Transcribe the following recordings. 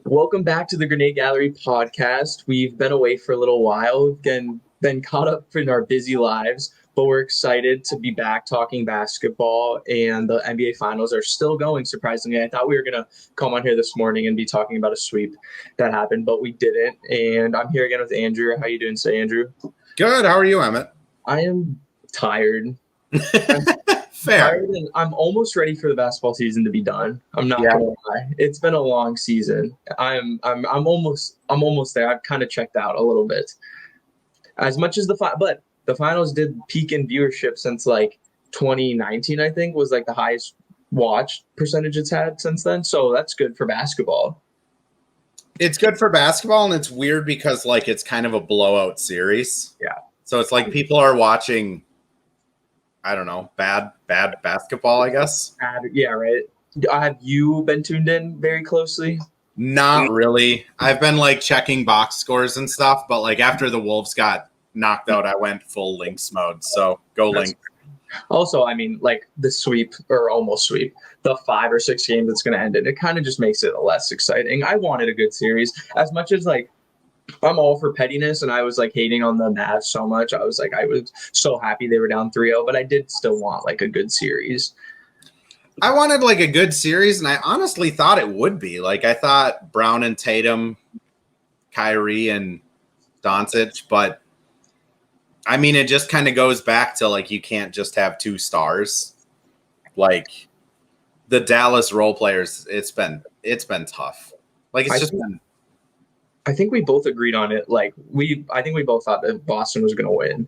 Welcome back to the Grenade Gallery podcast. We've been away for a little while, been caught up in our busy lives, but we're excited to be back talking basketball, and the NBA Finals are still going, surprisingly. I thought we were going to come on here this morning and be talking about a sweep that happened, but we didn't. And I'm here again with Andrew. How you doing today, Andrew? Good. How are you, Emmett? I am tired. Fair. And I'm almost ready for the basketball season to be done. I'm not gonna lie. It's been a long season. I'm almost there. I've kind of checked out a little bit. As much as but the finals did peak in viewership since like 2019, I think was like the highest watch percentage it's had since then. So that's good for basketball. It's good for basketball, and it's weird because like it's kind of a blowout series. Yeah. So it's like people are watching, I don't know, bad basketball, I guess. Yeah, right. Have you been tuned in very closely? Not really. I've been like checking box scores and stuff, but like after the Wolves got knocked out, I went full Lynx mode. So go Lynx. Also, I mean, like the sweep or almost sweep, the 5 or 6 games that's going to end it kind of just makes it less exciting. I wanted a good series as much as like I'm all for pettiness, and I was like hating on the Mavs so much. I was so happy they were down 3-0, but I did still want like a good series. I wanted like a good series, and I honestly thought it would be. Like I thought Brown and Tatum, Kyrie and Doncic, but I mean it just kind of goes back to like you can't just have 2 stars. Like the Dallas role players, it's been tough. Like it's just been. I think we both agreed on it. I think we both thought that Boston was going to win.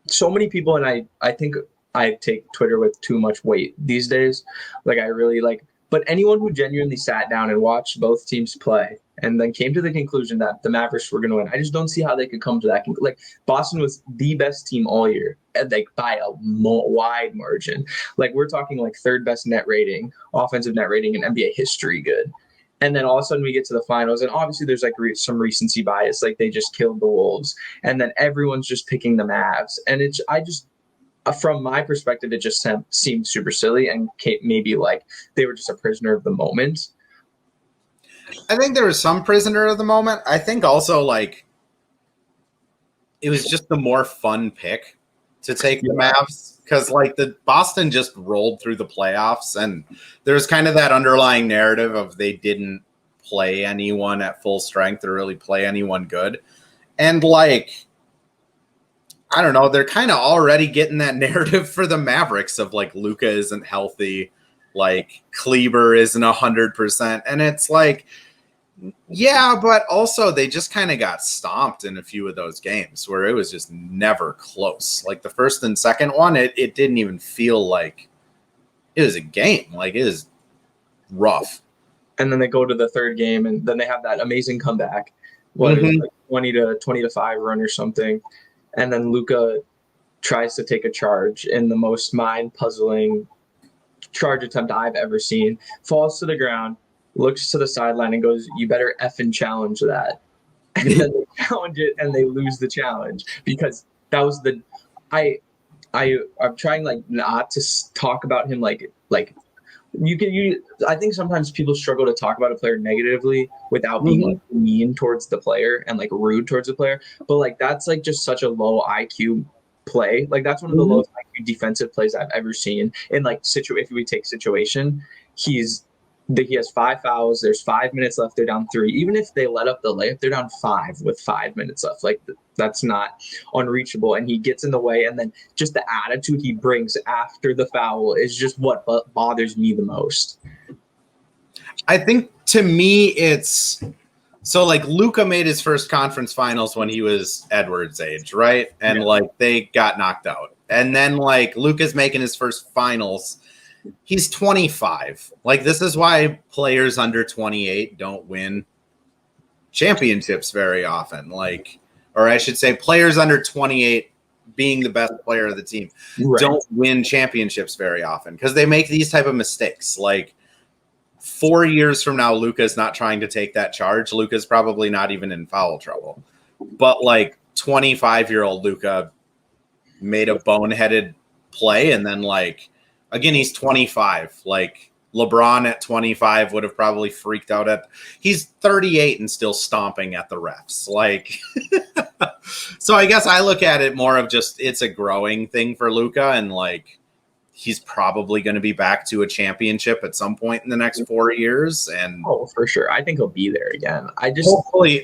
So many people, and I think I take Twitter with too much weight these days. Like I really but anyone who genuinely sat down and watched both teams play and then came to the conclusion that the Mavericks were going to win, I just don't see how they could come to that. Like Boston was the best team all year, like by a wide margin. Like we're talking like 3rd best net rating, offensive net rating in NBA history. Good. And then all of a sudden we get to the finals, and obviously there's like some recency bias, like they just killed the Wolves, and then everyone's just picking the Mavs, and from my perspective, it just seemed super silly, and maybe like they were just a prisoner of the moment. I think there was some prisoner of the moment. I think also like it was just the more fun pick to take the Mavs. Because like the Boston just rolled through the playoffs, and there's kind of that underlying narrative of they didn't play anyone at full strength or really play anyone good. And like, I don't know, they're kind of already getting that narrative for the Mavericks of like Luka isn't healthy, like Kleber isn't 100%. And it's like, yeah, but also they just kind of got stomped in a few of those games where it was just never close. Like the first and second one, it didn't even feel like it was a game. Like it was rough. And then they go to the 3rd game, and then they have that amazing comeback. What is it, like 20 to 5 run or something. And then Luka tries to take a charge in the most mind-puzzling charge attempt I've ever seen. Falls to the ground, looks to the sideline and goes, "You better effing challenge that." And then they challenge it, and they lose the challenge because that was I'm trying like not to talk about him like I think sometimes people struggle to talk about a player negatively without being like mean towards the player and like rude towards the player. But like that's like just such a low IQ play. Like that's one of the lowest IQ defensive plays I've ever seen. In like if we take situation, he has 5 fouls. There's 5 minutes left. They're down 3. Even if they let up the layup, they're down 5 with 5 minutes left. Like that's not unreachable. And he gets in the way. And then just the attitude he brings after the foul is just what bothers me the most. I think to me, it's so like Luka made his first conference finals when he was Edwards' age, right? And like they got knocked out. And then like Luka's making his first finals. He's 25. Like this is why players under 28 don't win championships very often. Like, or I should say players under 28 being the best player of the team don't win championships very often because they make these type of mistakes. Like 4 years from now, Luka's not trying to take that charge. Luka's probably not even in foul trouble. But like 25-year-old Luka made a boneheaded play, and then like again, he's 25. Like LeBron at 25 would have probably freaked out at. He's 38 and still stomping at the refs. Like, so I guess I look at it more of just it's a growing thing for Luka, and like he's probably going to be back to a championship at some point in the next 4 years. And for sure, I think he'll be there again.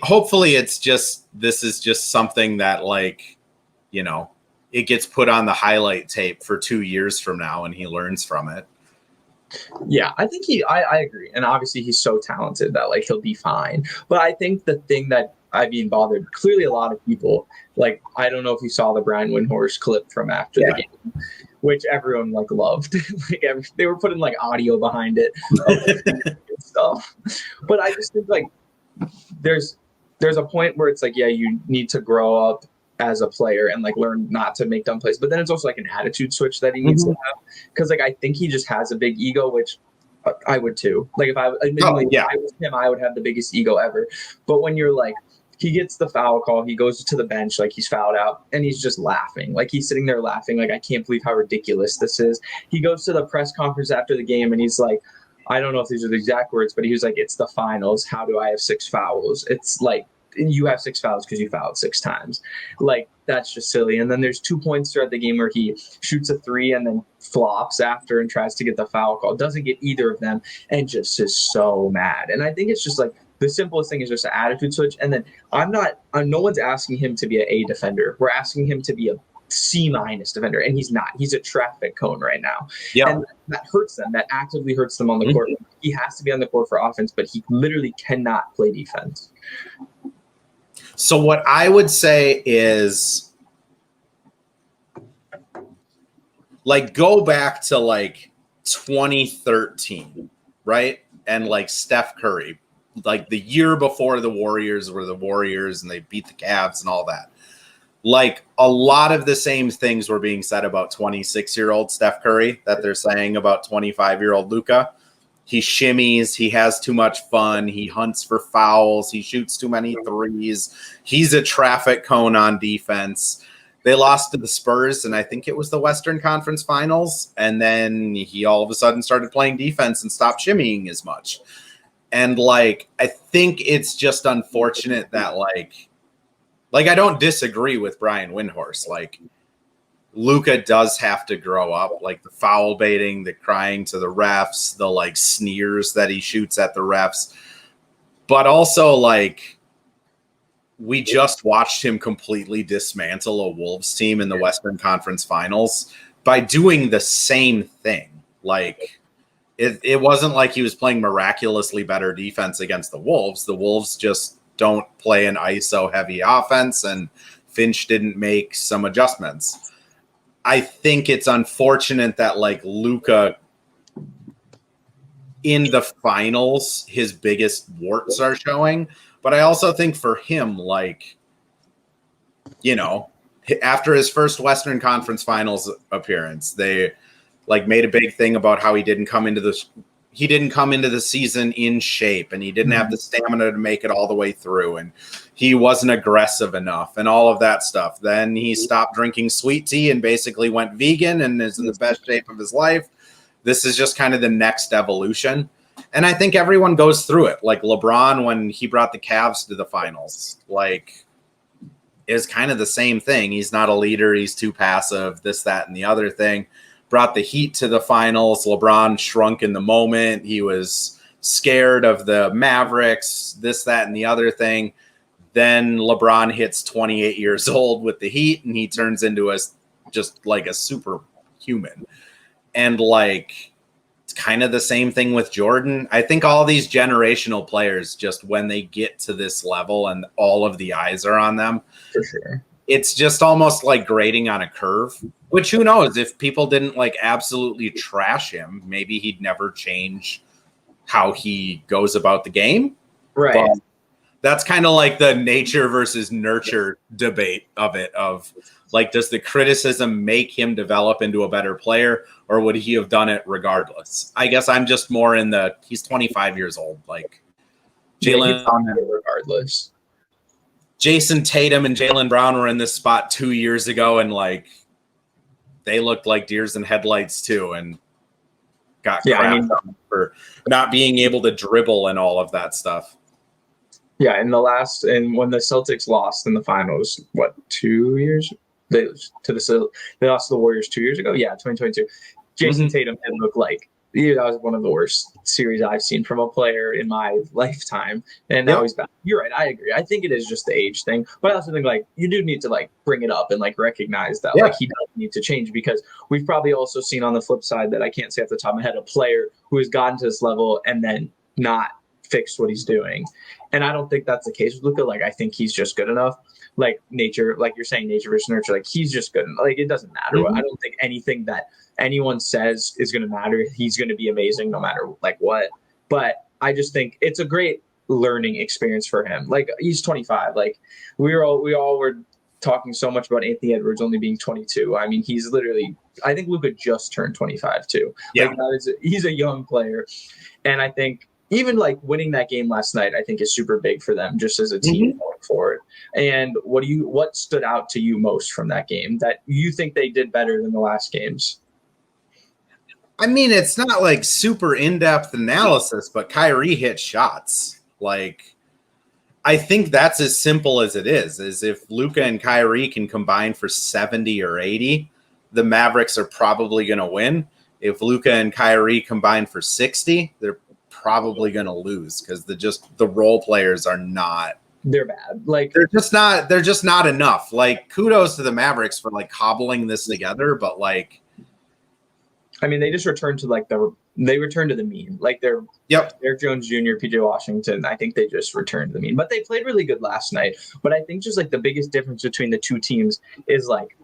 Hopefully it's just this is just something that like, you know, it gets put on the highlight tape for 2 years from now and he learns from it. Yeah, I think I agree. And obviously he's so talented that like he'll be fine. But I think the thing that I've been bothered, clearly a lot of people, like, I don't know if you saw the Brian Windhorst clip from after the game, which everyone like loved. Like they were putting like audio behind it and stuff. But I just think like there's a point where it's like, yeah, you need to grow up as a player and like learn not to make dumb plays, but then it's also like an attitude switch that he needs to have, because like I think he just has a big ego, which I would too. Like if I was him, I would have the biggest ego ever. But when you're like, he gets the foul call, he goes to the bench like he's fouled out, and he's just laughing, like he's sitting there laughing, like I can't believe how ridiculous this is. He goes to the press conference after the game and he's like, I don't know if these are the exact words, but he was like, it's the finals, how do I have 6 fouls? It's like, you have 6 fouls because you fouled 6 times. Like, that's just silly. And then there's 2 points throughout the game where he shoots a 3 and then flops after and tries to get the foul call. Doesn't get either of them and just is so mad. And I think it's just like the simplest thing is just an attitude switch. And then no one's asking him to be an A defender. We're asking him to be a C- defender, and he's not. He's a traffic cone right now. And that hurts them. That actively hurts them on the court. He has to be on the court for offense, but he literally cannot play defense. So what I would say is, like, go back to like 2013, right? And like Steph Curry, like the year before the Warriors were the Warriors and they beat the Cavs and all that. Like, a lot of the same things were being said about 26-year-old Steph Curry that they're saying about 25-year-old Luka. He shimmies. He has too much fun. He hunts for fouls. He shoots too many threes. He's a traffic cone on defense. They lost to the Spurs, and I think it was the Western Conference Finals. And then he all of a sudden started playing defense and stopped shimmying as much. And, like, I think it's just unfortunate that, like I don't disagree with Brian Windhorst. Like, Luka does have to grow up, like the foul baiting, the crying to the refs, the like sneers that he shoots at the refs. But also, like, we just watched him completely dismantle a Wolves team in the Western Conference Finals by doing the same thing. Like, it wasn't like he was playing miraculously better defense against the Wolves. The Wolves just don't play an ISO heavy offense, and Finch didn't make some adjustments. I think it's unfortunate that like Luka in the finals, his biggest warts are showing. But I also think for him, like, you know, after his first Western Conference Finals appearance, they like made a big thing about how he didn't come into the season in shape, and he didn't have the stamina to make it all the way through, and he wasn't aggressive enough and all of that stuff. Then he stopped drinking sweet tea and basically went vegan and is in the best shape of his life. This is just kind of the next evolution. And I think everyone goes through it. Like LeBron, when he brought the Cavs to the finals, like, is kind of the same thing. He's not a leader. He's too passive, this, that, and the other thing. Brought the Heat to the finals. LeBron shrunk in the moment. He was scared of the Mavericks, this, that, and the other thing. Then LeBron hits 28 years old with the Heat, and he turns into just like a superhuman. And like, it's kind of the same thing with Jordan. I think all these generational players, just when they get to this level and all of the eyes are on them, for sure, it's just almost like grading on a curve, which who knows, if people didn't like absolutely trash him, maybe he'd never change how he goes about the game. Right. But that's kind of like the nature versus nurture debate of it, of like, does the criticism make him develop into a better player, or would he have done it regardless? I guess I'm just more in he's 25 years old. Like, Jalen, regardless. Jason Tatum and Jaylen Brown were in this spot 2 years ago, and like, they looked like deers in headlights too. And got Yeah, I crapped mean, on for not being able to dribble and all of that stuff. yeah, and when the Celtics lost in the finals, what, 2 years? They they lost to the Warriors 2 years ago. Yeah, 2022. Jason Mm-hmm. Tatum did look like, yeah, that was one of the worst series I've seen from a player in my lifetime. And now Yep. he's back. You're right. I agree. I think it is just the age thing, but I also think like you do need to like bring it up and like recognize that Yeah. like he does need to change, because we've probably also seen on the flip side that I can't say off the top of my head a player who has gotten to this level and then not fixed what he's doing. And I don't think that's the case with Luka. Like I think he's just good enough. Like nature, like you're saying, nature versus nurture. Like he's just good. Like it doesn't matter. Mm-hmm. I don't think anything that anyone says is going to matter. He's going to be amazing no matter like what. But I just think it's a great learning experience for him. Like he's 25. Like we all were talking so much about Anthony Edwards only being 22. I mean, he's literally. I think Luka just turned 25 too. Yeah. Like he's a young player, and I think even like winning that game last night, I think is super big for them just as a team going forward. And what stood out to you most from that game that you think they did better than the last games? I mean, it's not like super in-depth analysis, but Kyrie hit shots. Like, I think that's as simple as it is if Luka and Kyrie can combine for 70 or 80, the Mavericks are probably going to win. If Luka and Kyrie combine for 60, they're probably going to lose because the role players are not. They're bad. Like they're just not enough. Like kudos to the Mavericks for like cobbling this together, but like, I mean, they just returned to like they returned to the mean. Like they're Eric Jones Jr., PJ Washington. I think they just returned to the mean, but they played really good last night. But I think just like the biggest difference between the two teams is like,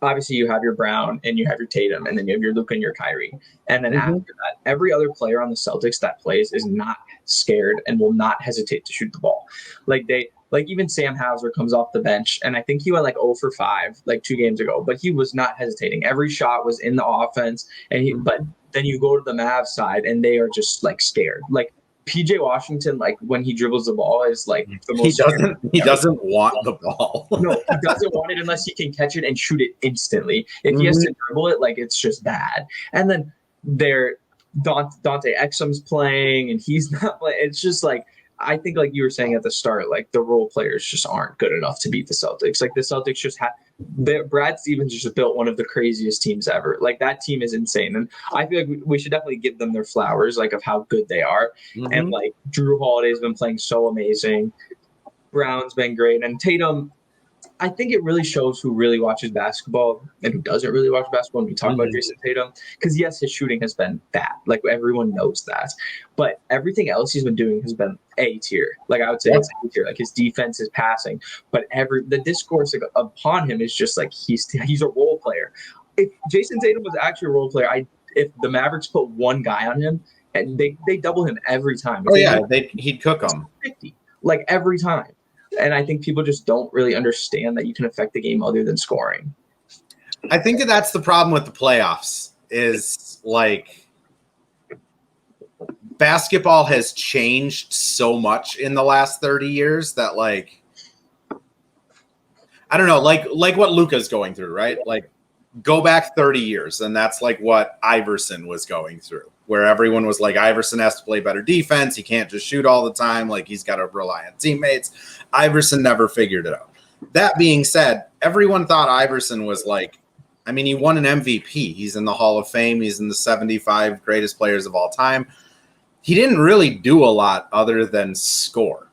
obviously you have your Brown and you have your Tatum, and then you have your Luka and your Kyrie. And then after that, every other player on the Celtics that plays is not scared and will not hesitate to shoot the ball. Like even Sam Hauser comes off the bench, and I think he went like 0 for 5 like 2 games ago, but he was not hesitating. Every shot was in the offense, and but then you go to the Mavs side, and they are just like scared. Like PJ Washington, like when he dribbles the ball, is like the most. He doesn't want the ball. No, he doesn't want it unless he can catch it and shoot it instantly. If he has to dribble it, like it's just bad. And then Dante Exum's playing, and he's not playing. It's just like, I think like you were saying at the start, like the role players just aren't good enough to beat the Celtics. Like the Celtics just Brad Stevens just built one of the craziest teams ever. Like that team is insane. And I feel like we should definitely give them their flowers, like of how good they are. And like Drew Holiday's been playing so amazing. Brown's been great. And Tatum, I think it really shows who really watches basketball and who doesn't really watch basketball when we talk about Jason Tatum. Because yes, his shooting has been bad. Like everyone knows that. But everything else he's been doing has been A tier. Like I would say it's A tier. Like his defense, his passing. But the discourse upon him is just like he's a role player. If Jason Tatum was actually a role player, if the Mavericks put one guy on him, and they double him every time. He'd cook him. 50, like every time. And I think people just don't really understand that you can affect the game other than scoring. I think that's the problem with the playoffs is like basketball has changed so much in the last 30 years that like, I don't know, like what Luka's going through, right? Like go back 30 years and that's like what Iverson was going through, where everyone was like, Iverson has to play better defense. He can't just shoot all the time. Like he's got to rely on teammates. Iverson never figured it out. That being said, everyone thought Iverson was like, I mean, he won an MVP. He's in the Hall of Fame. He's in the 75 greatest players of all time. He didn't really do a lot other than score.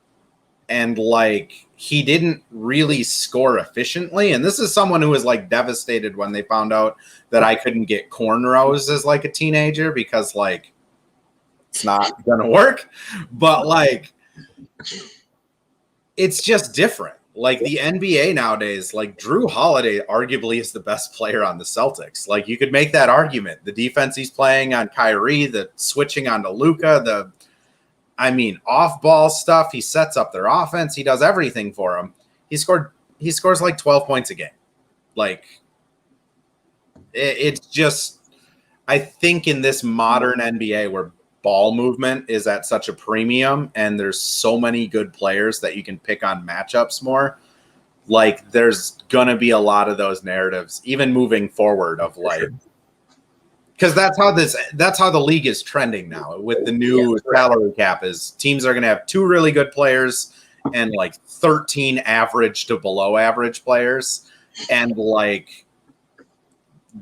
And like, he didn't really score efficiently. And this is someone who was like devastated when they found out that I couldn't get cornrows as like a teenager because like it's not going to work. But like, it's just different. Like the NBA nowadays, like Drew Holiday arguably is the best player on the Celtics. Like you could make that argument. The defense he's playing on Kyrie, the switching onto Luka, off-ball stuff. He sets up their offense. He does everything for them. He scores like 12 points a game. Like it's just, I think in this modern NBA where ball movement is at such a premium and there's so many good players that you can pick on matchups more, like there's going to be a lot of those narratives, even moving forward of like, because that's how the league is trending now with the new salary cap. Is teams are going to have 2 really good players and like 13 average to below average players, and like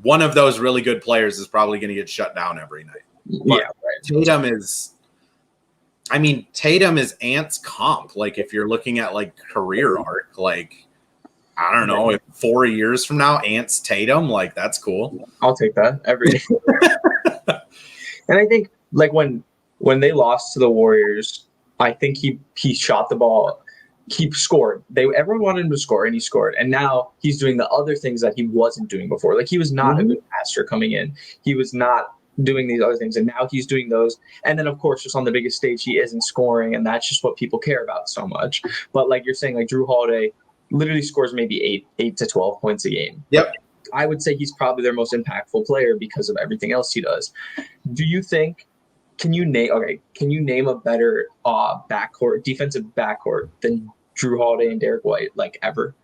one of those really good players is probably going to get shut down every night. But Tatum is Ant's comp. Like if you're looking at like career arc, like I don't know, if 4 years from now Ant's Tatum, like that's cool. I'll take that every day. And I think like when they lost to the Warriors, I think he shot the ball. He scored. Everyone wanted him to score, and he scored. And now he's doing the other things that he wasn't doing before. Like he was not a good passer coming in. He was not doing these other things, and now he's doing those. And then, of course, just on the biggest stage, he isn't scoring, and that's just what people care about so much. But like you're saying, like Drew Holiday literally scores maybe 8 to 12 points a game. Yep. I would say he's probably their most impactful player because of everything else he does. Do you think? Can you name a better defensive backcourt than Drew Holiday and Derek White, like ever?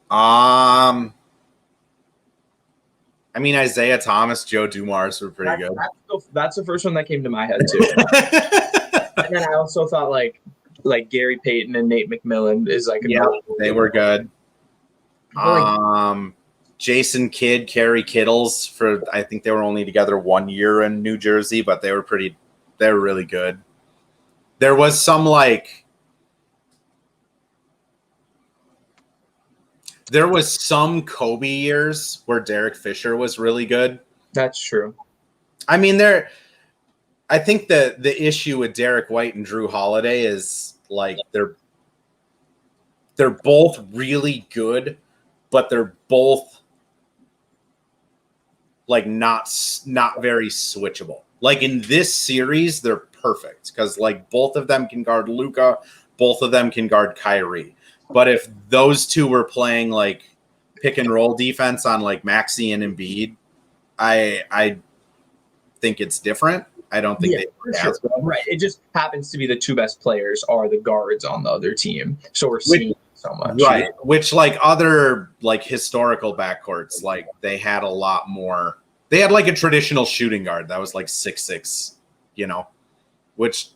I mean, Isaiah Thomas, Joe Dumars were pretty good. That's the first one that came to my head too. And then I also thought like Gary Payton and Nate McMillan is like they were good. Jason Kidd, Kerry Kittles I think they were only together 1 year in New Jersey, but they were really good. There was some Kobe years where Derek Fisher was really good. That's true. I mean, I think the issue with Derek White and Drew Holiday is like they're both really good, but they're both like not very switchable. Like in this series, they're perfect because like both of them can guard Luka, both of them can guard Kyrie. But if those two were playing like pick and roll defense on like Maxey and Embiid, I think it's different. I don't think they sure. Right. It just happens to be the 2 best players are the guards on the other team. So we're seeing so much. Right. Which like other like historical backcourts, like they had a lot more. They had like a traditional shooting guard that was like 6'6", which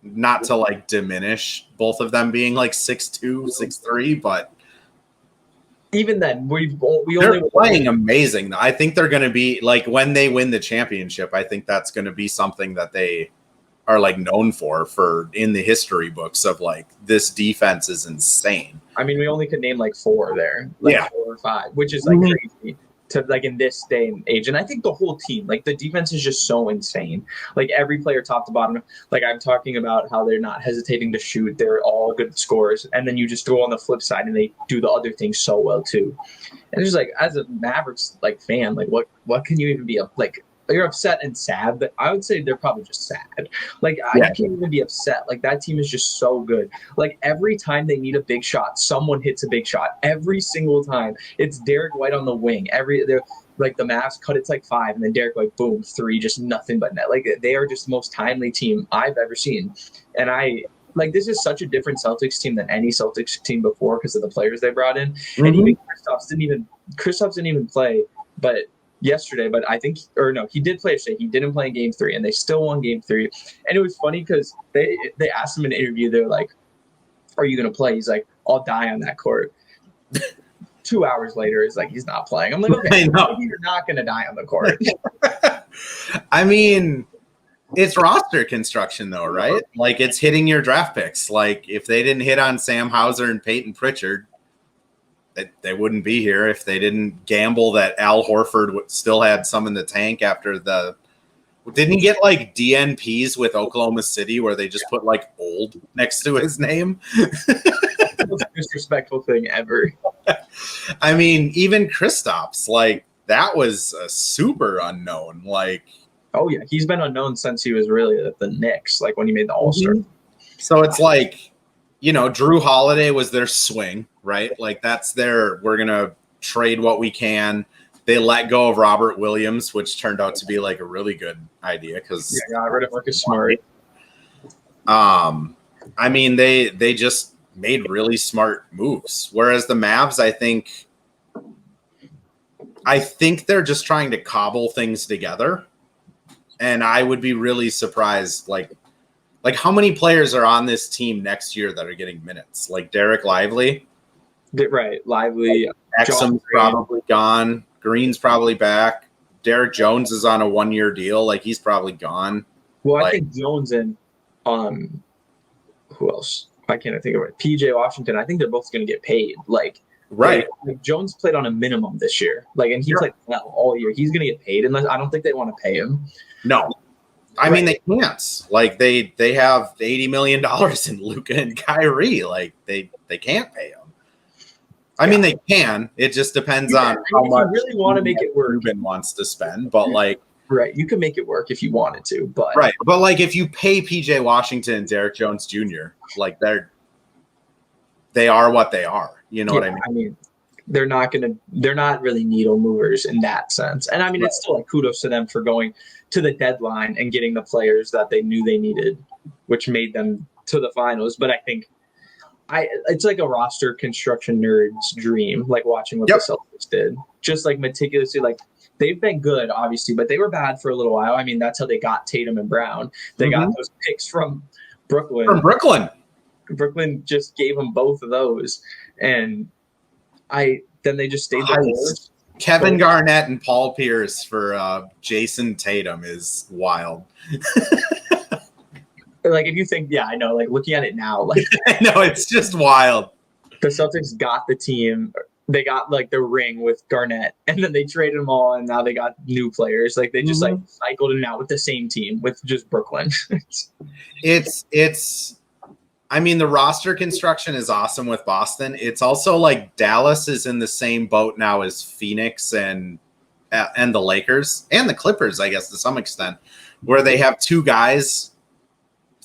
not to like diminish both of them being like 6'2", 6'3", but even then they're playing amazing. I think they're going to be like when they win the championship, I think that's going to be something that they are like known for in the history books of like this defense is insane. I mean, we only could name like 4 there, 4 or 5, which is like crazy to like in this day and age. And I think the whole team, like the defense is just so insane. Like every player top to bottom, like I'm talking about how they're not hesitating to shoot. They're all good scorers. And then you just throw on the flip side and they do the other things so well too. And it's just like, as a Mavericks like fan, like what can you even be like? You're upset and sad, but I would say they're probably just sad. Like I can't even be upset. Like that team is just so good. Like every time they need a big shot, someone hits a big shot. Every single time, it's Derek White on the wing. Like the Mavs cut it's like 5, and then Derek White, boom, 3, just nothing but net. Like they are just the most timely team I've ever seen. And this is such a different Celtics team than any Celtics team before because of the players they brought in. Mm-hmm. And even Kristaps didn't even play, but yesterday, but he did play yesterday. He didn't play in game 3, and they still won game 3. And it was funny because they asked him in an interview, they're like, are you going to play? He's like, I'll die on that court. 2 hours later, it's like, he's not playing. I'm like, okay, you're not going to die on the court. I mean, it's roster construction though, right? Like it's hitting your draft picks. Like if they didn't hit on Sam Hauser and Peyton Pritchard, they wouldn't be here. If they didn't gamble that Al Horford still had some in the tank after didn't he get like DNPs with Oklahoma City where they just put like old next to his name? The most disrespectful thing ever. I mean, even Kristaps, like that was a super unknown. Like, oh yeah, he's been unknown since he was really at the Knicks, like when he made the All-Star. So it's like, Drew Holiday was their swing, right? Like that's we're going to trade what we can. They let go of Robert Williams, which turned out to be like a really good idea because got rid of Marcus Smart. I mean, they just made really smart moves. Whereas the Mavs, I think, I think they're just trying to cobble things together. And I would be really surprised, like how many players are on this team next year that are getting minutes? Like Derek Lively. Right. Lively. Exum's probably gone. Green's probably back. Derek Jones is on a 1-year deal. Like, he's probably gone. Well, I think Jones and who else? I can't think of it. PJ Washington. I think they're both going to get paid. Like, right. Like Jones played on a minimum this year. Like, and he played well all year. He's going to get paid unless I don't think they want to pay him. No. I mean, they can't. Like, they have $80 million in Luka and Kyrie. Like, they can't pay him. I mean, they can. It just depends on how much you really want to make it work. Ruben wants to spend, but like, right, you can make it work if you wanted to, but right, but like if you pay PJ Washington and Derek Jones Jr., like they are what they are. You know what I mean? I mean, they're not really needle movers in that sense. And I mean, it's still like kudos to them for going to the deadline and getting the players that they knew they needed, which made them to the finals. But I think it's like a roster construction nerd's dream, like watching what the Celtics did. Just like meticulously, like they've been good, obviously, but they were bad for a little while. I mean, that's how they got Tatum and Brown. They got those picks from Brooklyn. Brooklyn just gave them both of those. And then they just stayed the Kevin Garnett and Paul Pierce for Jason Tatum is wild. Like, if you think, I know, like looking at it now, like I know it's just wild. The Celtics got the team, they got like the ring with Garnett, and then they traded them all, and now they got new players. Like they just like cycled in and out with the same team with just Brooklyn. it's. I mean, the roster construction is awesome with Boston. It's also like Dallas is in the same boat now as Phoenix and the Lakers and the Clippers, I guess, to some extent, where they have two guys.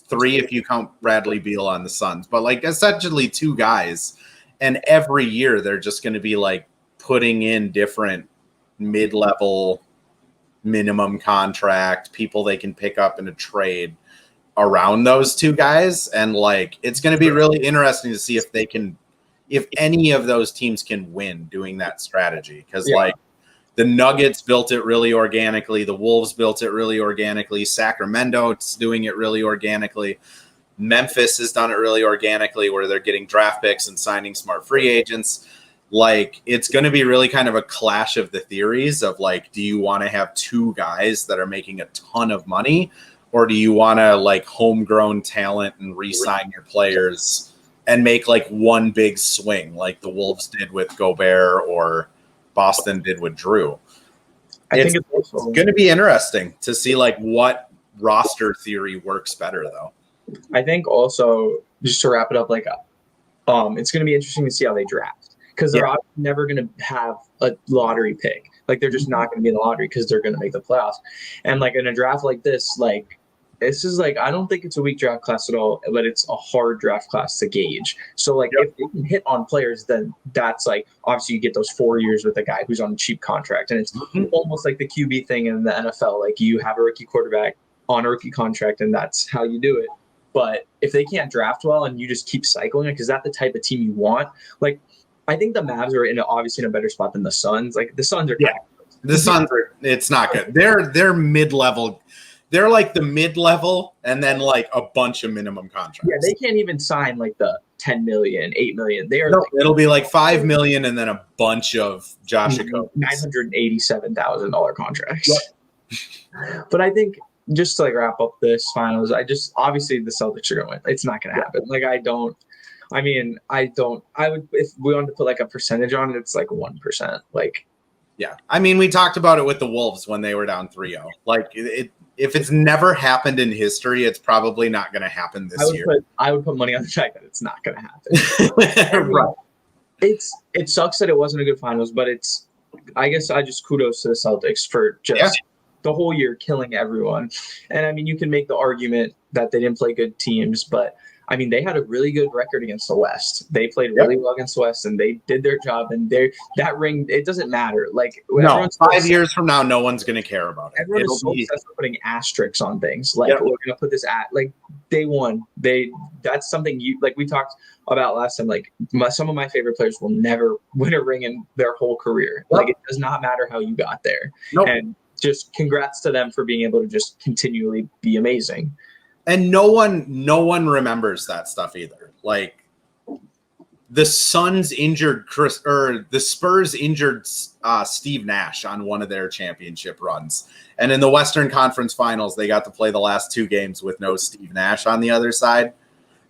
3 if you count Bradley Beal on the Suns, but like essentially 2 guys, and every year they're just going to be like putting in different mid-level minimum contract people they can pick up in a trade around those 2 guys, and like it's going to be really interesting to see if any of those teams can win doing that strategy, because like the Nuggets built it really organically. The Wolves built it really organically. Sacramento's doing it really organically. Memphis has done it really organically, where they're getting draft picks and signing smart free agents. Like, it's going to be really kind of a clash of the theories of like, do you want to have 2 guys that are making a ton of money, or do you want to like homegrown talent and re-sign your players and make like one big swing like the Wolves did with Gobert or Boston did with Drew? I think it's going to be interesting to see like what roster theory works better, though. I think also, just to wrap it up, like it's going to be interesting to see how they draft, because they're never going to have a lottery pick. Like, they're just not going to be in the lottery because they're going to make the playoffs. And like in a draft like this, like this is like, I don't think it's a weak draft class at all, but it's a hard draft class to gauge. So like if they can hit on players, then that's like, obviously you get those 4 years with a guy who's on a cheap contract. And it's almost like the QB thing in the NFL. Like, you have a rookie quarterback on a rookie contract, and that's how you do it. But if they can't draft well and you just keep cycling it, because that's the type of team you want. Like, I think the Mavs are obviously in a better spot than the Suns. Like, the Suns are the Suns are, it's not good. They're mid-level. They're like the mid-level and then like a bunch of minimum contracts. Yeah, they can't even sign like the 10 million, 8 million. They are. It'll be like 5 million and then a bunch of Josh $987,000 contracts. Yep. But I think, just to like wrap up this finals, obviously the Celtics are going to win. It's not going to happen. Like, I would, if we wanted to put like a percentage on it, it's like 1%. Like, yeah. I mean, we talked about it with the Wolves when they were down 3-0. Like, if it's never happened in history, it's probably not going to happen this year. I would put money on the fact that it's not going to happen. Right. It sucks that it wasn't a good finals, but I guess I just kudos to the Celtics for just the whole year killing everyone. And I mean, you can make the argument that they didn't play good teams, but I mean, they had a really good record against the West. They played really well against the West, and they did their job. And that ring, it doesn't matter. Like, no, 5 years from now, no one's going to care about it. Everyone is so obsessed with putting asterisks on things. Like, we're going to put this like they won. That's something we talked about last time. Like, some of my favorite players will never win a ring in their whole career. Like, it does not matter how you got there. And just congrats to them for being able to just continually be amazing. And no one remembers that stuff either. Like, the Suns injured the Spurs injured Steve Nash on one of their championship runs. And in the Western Conference Finals, they got to play the last 2 games with no Steve Nash on the other side.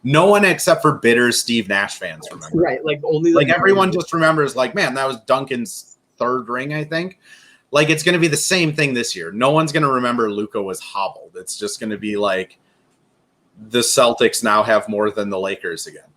No one except for bitter Steve Nash fans remember. Right. Like, only everyone just remembers, like, man, that was Duncan's 3rd ring, I think. Like, it's going to be the same thing this year. No one's going to remember Luka was hobbled. It's just going to be like the Celtics now have more than the Lakers again.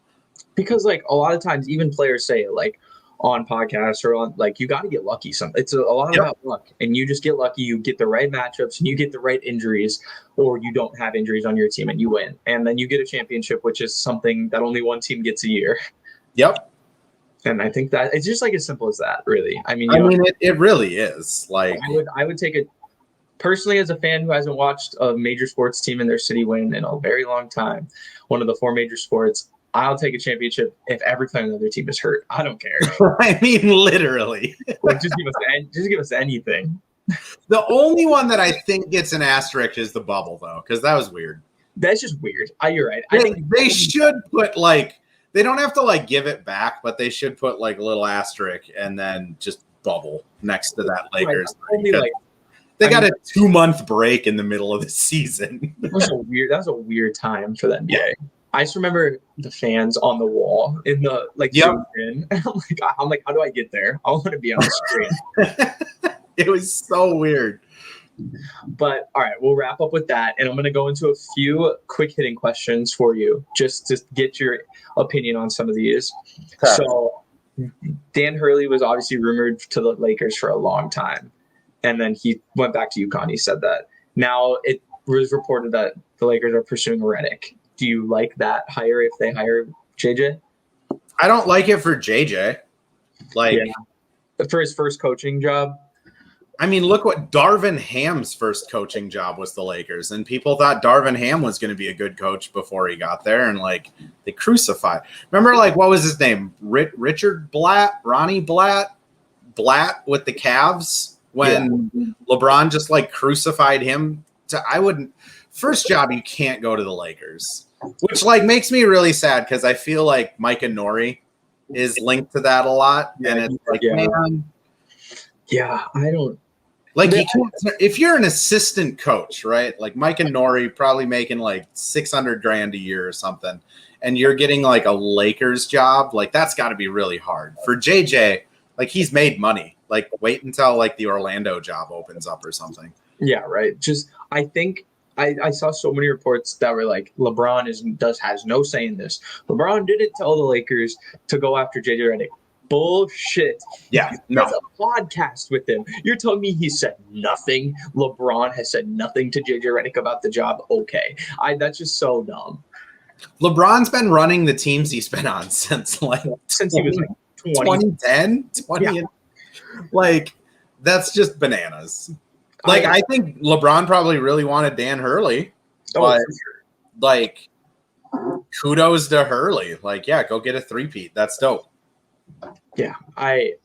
Because, like, a lot of times, even players say it, like, on podcasts or on, like, you got to get lucky. It's a lot about luck, and you just get lucky. You get the right matchups, and you get the right injuries, or you don't have injuries on your team, and you win. And then you get a championship, which is something that only one team gets a year. Yep. And I think that it's just, like, as simple as that, really. I mean, it really is. Like, I would take it personally as a fan who hasn't watched a major sports team in their city win in a very long time, one of the 4 major sports. I'll take a championship if every player on the other team is hurt. I don't care. I mean, literally. Like, just give us anything. The only one that I think gets an asterisk is the bubble, though, because that was weird. That's just weird. You're right. I think they should put, like, they don't have to, like, give it back, but they should put, like, a little asterisk and then just bubble next to that Lakers. Right. They got a 2-month break in the middle of the season. That was a weird time for the NBA. Yeah. I just remember the fans on the wall in the in. I'm like, how do I get there? I want to be on the screen. It was so weird. But all right, we'll wrap up with that, and I'm going to go into a few quick hitting questions for you, just to get your opinion on some of these. Okay. So, Dan Hurley was obviously rumored to the Lakers for a long time, and then he went back to UConn. He said that. Now it was reported that the Lakers are pursuing Redick. Do you like that hire if they hire JJ? I don't like it for JJ. For his first coaching job. I mean, look what Darvin Ham's first coaching job was the Lakers, and people thought Darvin Ham was going to be a good coach before he got there, and like they crucified. Remember, like, what was his name? Richard Blatt, Ronnie Blatt with the Cavs when LeBron just like crucified him. First job, you can't go to the Lakers, which like makes me really sad because I feel like Micah Nori is linked to that a lot, and it's like, man, I don't like. If you're an assistant coach, right? Like Micah Nori, probably making like $600,000 a year or something, and you're getting like a Lakers job, like that's got to be really hard for JJ. Like he's made money. Like wait until like the Orlando job opens up or something. Yeah, right. Just I think. I saw so many reports that were like LeBron has no say in this. LeBron didn't tell the Lakers to go after JJ Redick. Bullshit. Yeah, no. There's a podcast with him. You're telling me he said nothing? LeBron has said nothing to JJ Redick about the job? Okay. That's just so dumb. LeBron's been running the teams he's been on since he was like 2010? 20. Yeah. Like, that's just bananas. Like, I think LeBron probably really wanted Dan Hurley, but like, kudos to Hurley. Like, yeah, go get a 3-peat. That's dope. Yeah, I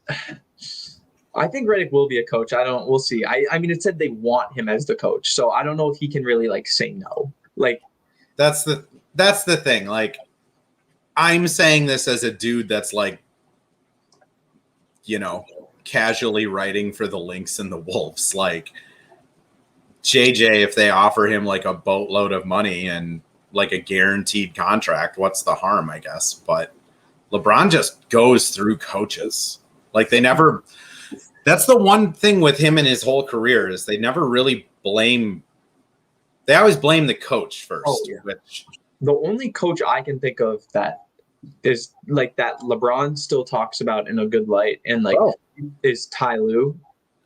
think Redick will be a coach. We'll see. I mean, it said they want him as the coach, so I don't know if he can really like say no. Like, that's the thing. Like, I'm saying this as a dude that's like, casually writing for the Lynx and the Wolves. Like, JJ, if they offer him like a boatload of money and like a guaranteed contract, what's the harm, I guess? But LeBron just goes through coaches. Like that's the one thing with him in his whole career is they never really they always blame the coach first. Oh, yeah. The only coach I can think of that is like that LeBron still talks about in a good light and like is Ty Lue.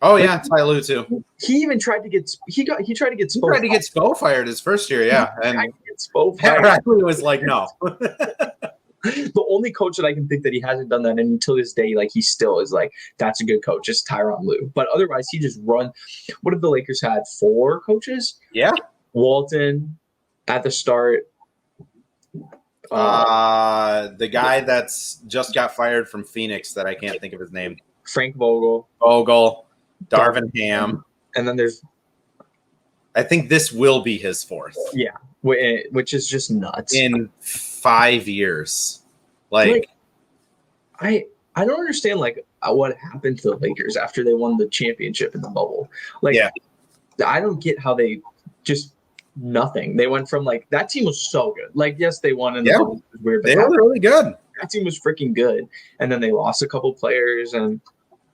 Oh yeah, Ty Lue too. He even tried to get Spo Spo fired his first year, yeah. And so Pat funny. Riley was like, no. The only coach that I can think that he hasn't done that, and until this day, like he still is like, that's a good coach, just Tyronn Lue. But otherwise, he just run. What if the Lakers had 4 coaches? Yeah. Walton at the start. The guy that's just got fired from Phoenix that I can't think of his name. Frank Vogel. Darvin Ham. And then there's. I think this will be his 4th. Yeah, which is just nuts. In 5 years. Like I don't understand like what happened to the Lakers after they won the championship in the bubble. Like, I don't get how they just nothing. They went from like that team was so good. Like, yes, they won in the bubble. It was weird, but they were really good. That team was freaking good. And then they lost a couple players, and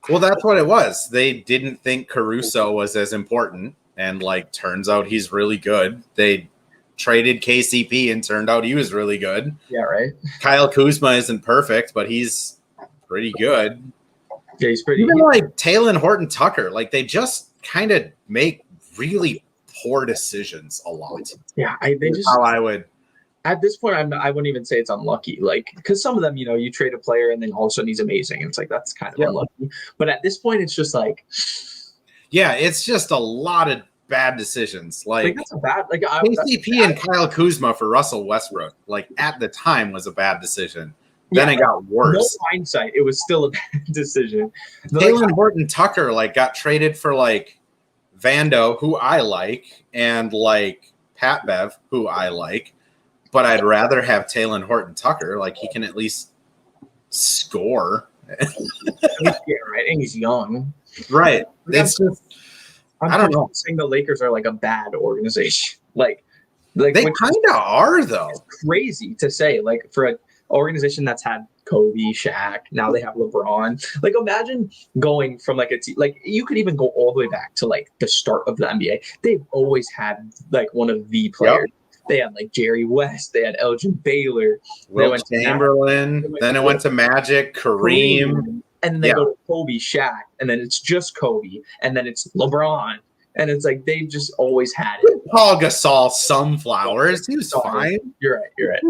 well, that's what it was. They didn't think Caruso was as important, and like turns out he's really good. They traded KCP and turned out he was really good. Yeah, right. Kyle Kuzma isn't perfect, but he's pretty good. Yeah, he's pretty. Even like Talen Horton-Tucker, like they just kind of make really poor decisions a lot. Yeah, they just how I would. At this point, I wouldn't even say it's unlucky. Like, because some of them, you trade a player and then all of a sudden he's amazing. And it's like that's kind of unlucky. But at this point, it's just like, yeah, it's just a lot of bad decisions. Like that's a bad. Like KCP and Kyle Kuzma for Russell Westbrook, like at the time was a bad decision. Then it got worse. No hindsight, it was still a bad decision. Talen Horton-Tucker like got traded for like Vando, who I like, and like Pat Bev, who I like, but I'd rather have Talen Horton-Tucker. Like he can at least score. Yeah, right. And he's young. Right. It's just I don't know. Saying the Lakers are like a bad organization. Like they kind of are though. It's crazy to say. Like for an organization that's had Kobe, Shaq, now they have LeBron. Like imagine going from like a team. Like you could even go all the way back to like the start of the NBA. They've always had like one of the players. Yep. They had like Jerry West. They had Elgin Baylor. Wilt Chamberlain. Then it went to Magic, Kareem. And they go to Kobe, Shaq, and then it's just Kobe, and then it's LeBron, and it's like they've just always had it. Paul Gasol, some flowers. He was fine. You're right.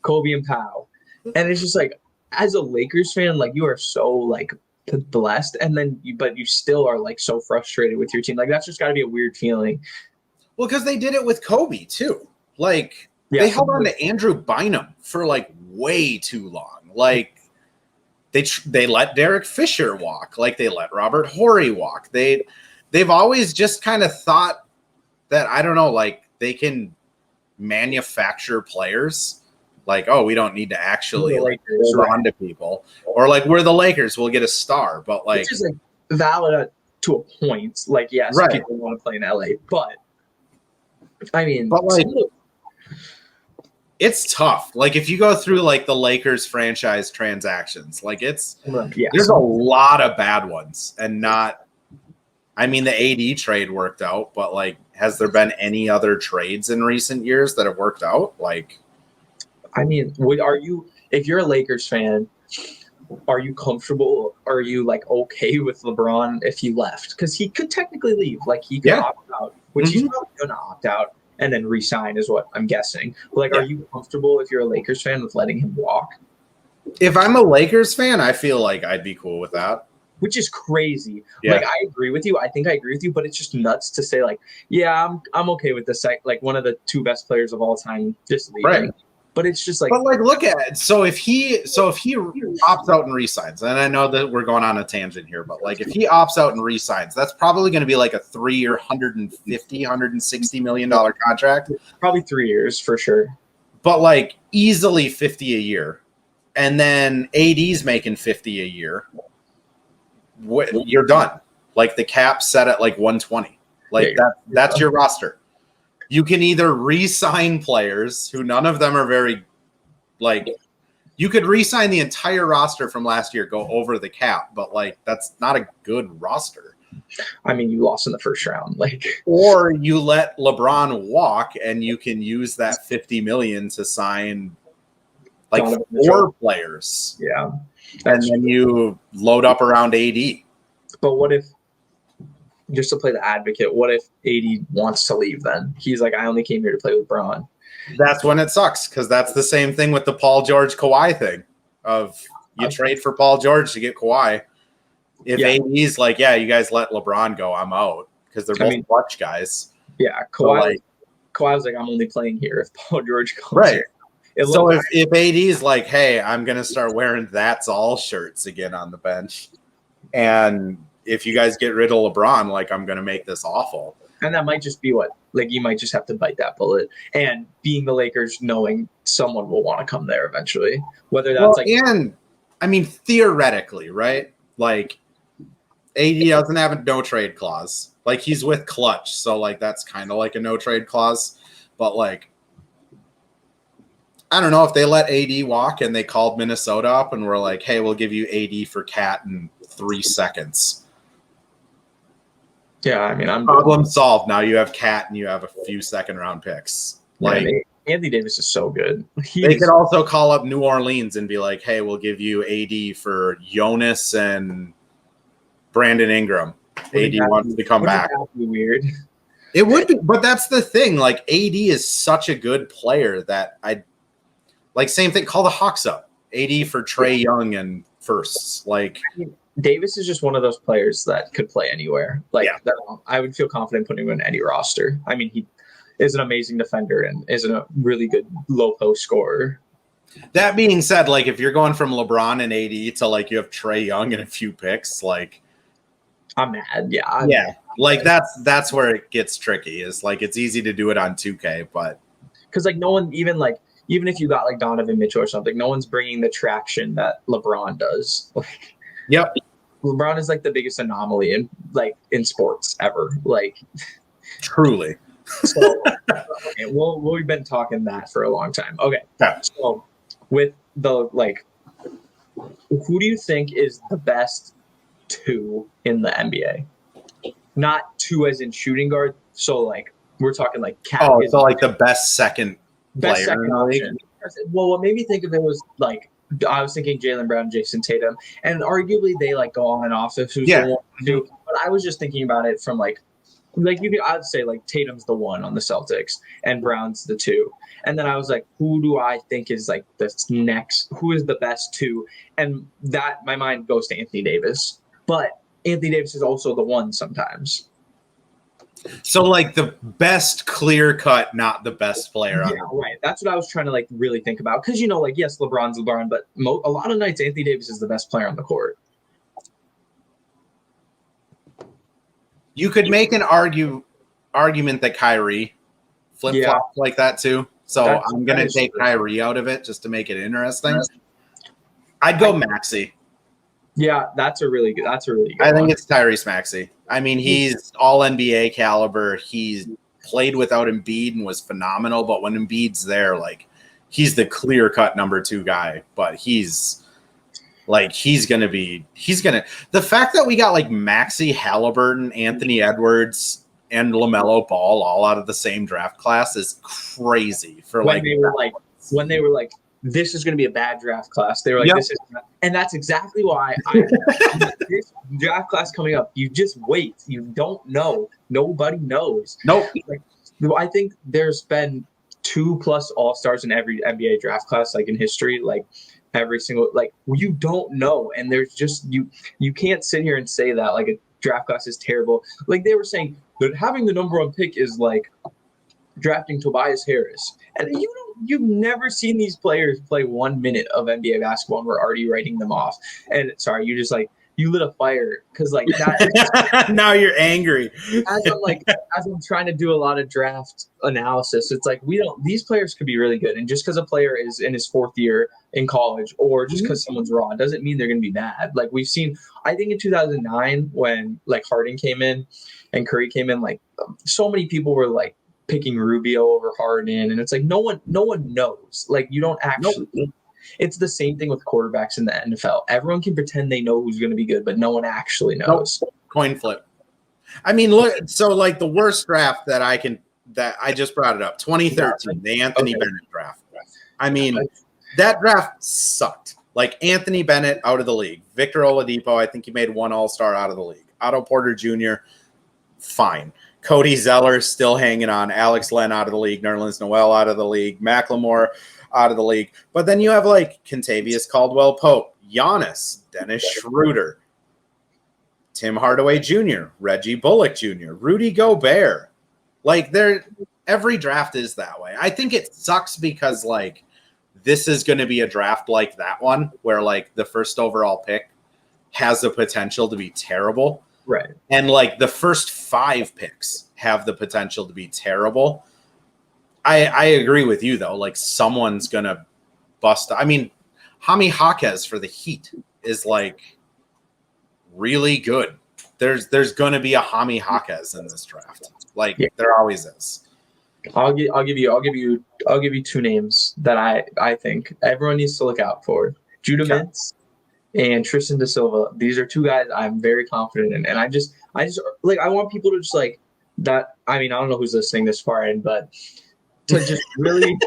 Kobe and Powell, and it's just like as a Lakers fan, like you are so like blessed, and then but you still are like so frustrated with your team. Like that's just got to be a weird feeling. Well, because they did it with Kobe too. Like they held on to Andrew Bynum for like way too long. Like. They let Derek Fisher walk, like they let Robert Horry walk. They've always just kind of thought that I don't know, like they can manufacture players. Like, oh, we don't need to actually like hold on to people, or like we're the Lakers, we'll get a star. But like, which is like valid to a point. Like, yes, people want to play in LA, but I mean, but like. It's tough. Like if you go through like the Lakers franchise transactions, like there's a lot of bad ones and not, I mean, the AD trade worked out, but like, has there been any other trades in recent years that have worked out? Like, I mean, if you're a Lakers fan, are you comfortable? Are you like okay with LeBron if he left? Because he could technically leave. Like he could opt out, which he's probably going to opt out. And then resign is what I'm guessing. Like, are you comfortable if you're a Lakers fan with letting him walk? If I'm a Lakers fan, I feel like I'd be cool with that. Which is crazy. Yeah. Like, I agree with you. I think I agree with you, but it's just nuts to say, like, yeah, I'm okay with this. Like, one of the 2 best players of all time just leaving. Right. But it's just like, but like, look at it. So if he opts out and resigns, and I know that we're going on a tangent here, but like if he opts out and resigns, that's probably going to be like a 3-year, $160 million contract. Probably 3 years for sure. But like easily 50 a year, and then AD's making 50 a year. You're done. Like the cap set at like 120. Like that's your roster. You can either re-sign players who none of them are very, like, you could re-sign the entire roster from last year, go over the cap, but like that's not a good roster. I mean, you lost in the first round, like, or you let LeBron walk and you can use that $50 million to sign like 4 players. Yeah, and then you load up around AD. But what if? Just to play the advocate, what if AD wants to leave then? He's like, I only came here to play with Bron. That's when it sucks, because that's the same thing with the Paul George Kawhi thing. Of you trade for Paul George to get Kawhi. If AD's like, yeah, you guys let LeBron go, I'm out, because they're both clutch guys. Yeah, Kawhi was like, I'm only playing here if Paul George comes right. Here. So if AD's like, hey, I'm going to start wearing That's All shirts again on the bench, and if you guys get rid of LeBron, like, I'm going to make this awful. And that might just be what, like, you might just have to bite that bullet. And being the Lakers, knowing someone will want to come there eventually, whether that's and I mean, theoretically, right? Like, AD doesn't have a no trade clause. Like, he's with Clutch, so like that's kind of like a no trade clause. But like, I don't know if they let AD walk and they called Minnesota up and were like, hey, we'll give you AD for Cat in 3 seconds. Yeah, I mean, problem solved. Now you have Cat and you have a few second-round picks. Like, Anthony Davis is so good. They could also call up New Orleans and be like, hey, we'll give you AD for Jonas and Brandon Ingram. AD wants to come back. That would be weird. It would be, but that's the thing. Like, AD is such a good player that same thing. Call the Hawks up. AD for Trae Young and firsts. Like, Davis is just one of those players that could play anywhere. I would feel confident putting him in any roster. I mean, he is an amazing defender and is a really good low post scorer. That being said, like, if you're going from LeBron and AD to like you have Trae Young and a few picks, like, I'm mad. Yeah. Like, that's where it gets tricky. Is like, it's easy to do it on 2K, but because like no one even if you got like Donovan Mitchell or something, no one's bringing the traction that LeBron does. Like, yep. LeBron is like the biggest anomaly in sports ever. Like, truly. So, okay, we've been talking that for a long time. Okay. Yeah. So with the who do you think is the best 2 in the NBA? Not 2 as in shooting guard. So like we're talking like Cat. Oh, so like the best second player in the league. Well, what made me think of it was like I was thinking Jaylen Brown, Jason Tatum, and arguably they like go on and off if who's the one to do. But I was just thinking about it from like I'd say like Tatum's the 1 on the Celtics and Brown's the 2. And then I was like, who do I think is like the next? Who is the best 2? And that my mind goes to Anthony Davis. But Anthony Davis is also the 1 sometimes. So like the best clear cut, not the best player. Yeah, right. That's what I was trying to like really think about. Because, like, yes, LeBron's LeBron, but a lot of nights Anthony Davis is the best player on the court. You could make an argument that Kyrie flip-flops like that too. So I'm going to take Kyrie out of it just to make it interesting. I'd go Maxey. Yeah, that's a really good I think it's Tyrese Maxey. I mean, he's all NBA caliber. He's played without Embiid and was phenomenal. But when Embiid's there, like, he's the clear-cut number 2 guy. But the fact that we got like Maxey, Halliburton, Anthony Edwards, and LaMelo Ball all out of the same draft class is crazy. When they were like, this is going to be a bad draft class. They were like, this is, and that's exactly why this draft class coming up. You just wait. You don't know. Nobody knows. Nope. Like, I think there's been 2+ All-Stars in every NBA draft class, like in history, like every single, like, you don't know. And there's just, you can't sit here and say that like a draft class is terrible. Like they were saying that having the number 1 pick is like drafting Tobias Harris. And you've never seen these players play 1 minute of NBA basketball and we're already writing them off. And sorry, you just like, you lit a fire because like that. Now you're angry. As I'm trying to do a lot of draft analysis, it's like these players could be really good. And just because a player is in his 4th year in college or just because someone's raw doesn't mean they're going to be bad. Like we've seen, I think in 2009 when like Harden came in and Curry came in, like so many people were like picking Rubio over Harden. And it's like, no one knows. Like you don't actually. Nope. It's the same thing with quarterbacks in the NFL. Everyone can pretend they know who's going to be good, but no one actually knows. Nope. Coin flip. I mean, look. So, like the worst draft that I just brought it up, 2013, the Anthony Bennett draft. I mean, that draft sucked. Like Anthony Bennett out of the league. Victor Oladipo, I think he made 1 All-Star out of the league. Otto Porter Jr., fine. Cody Zeller still hanging on. Alex Len out of the league. Nerlens Noel out of the league. Macklemore out of the league. But then you have like Kentavious Caldwell-Pope, Giannis, Dennis Schroeder, Tim Hardaway Jr., Reggie Bullock Jr., Rudy Gobert. Like every draft is that way. I think it sucks because like this is going to be a draft like that one where like the first overall pick has the potential to be terrible. Right. And like the first 5 picks have the potential to be terrible. I agree with you though. Like someone's going to bust. I mean, Jaime Jaquez for the Heat is like really good. There's going to be a Jaime Jaquez in this draft. Like there always is. I'll give you 2 names that I think everyone needs to look out for. Judah Mintz and Tristan Da Silva. These are 2 guys I'm very confident in. And I just like I want people to just like that. I mean, I don't know who's listening this far in, but to just really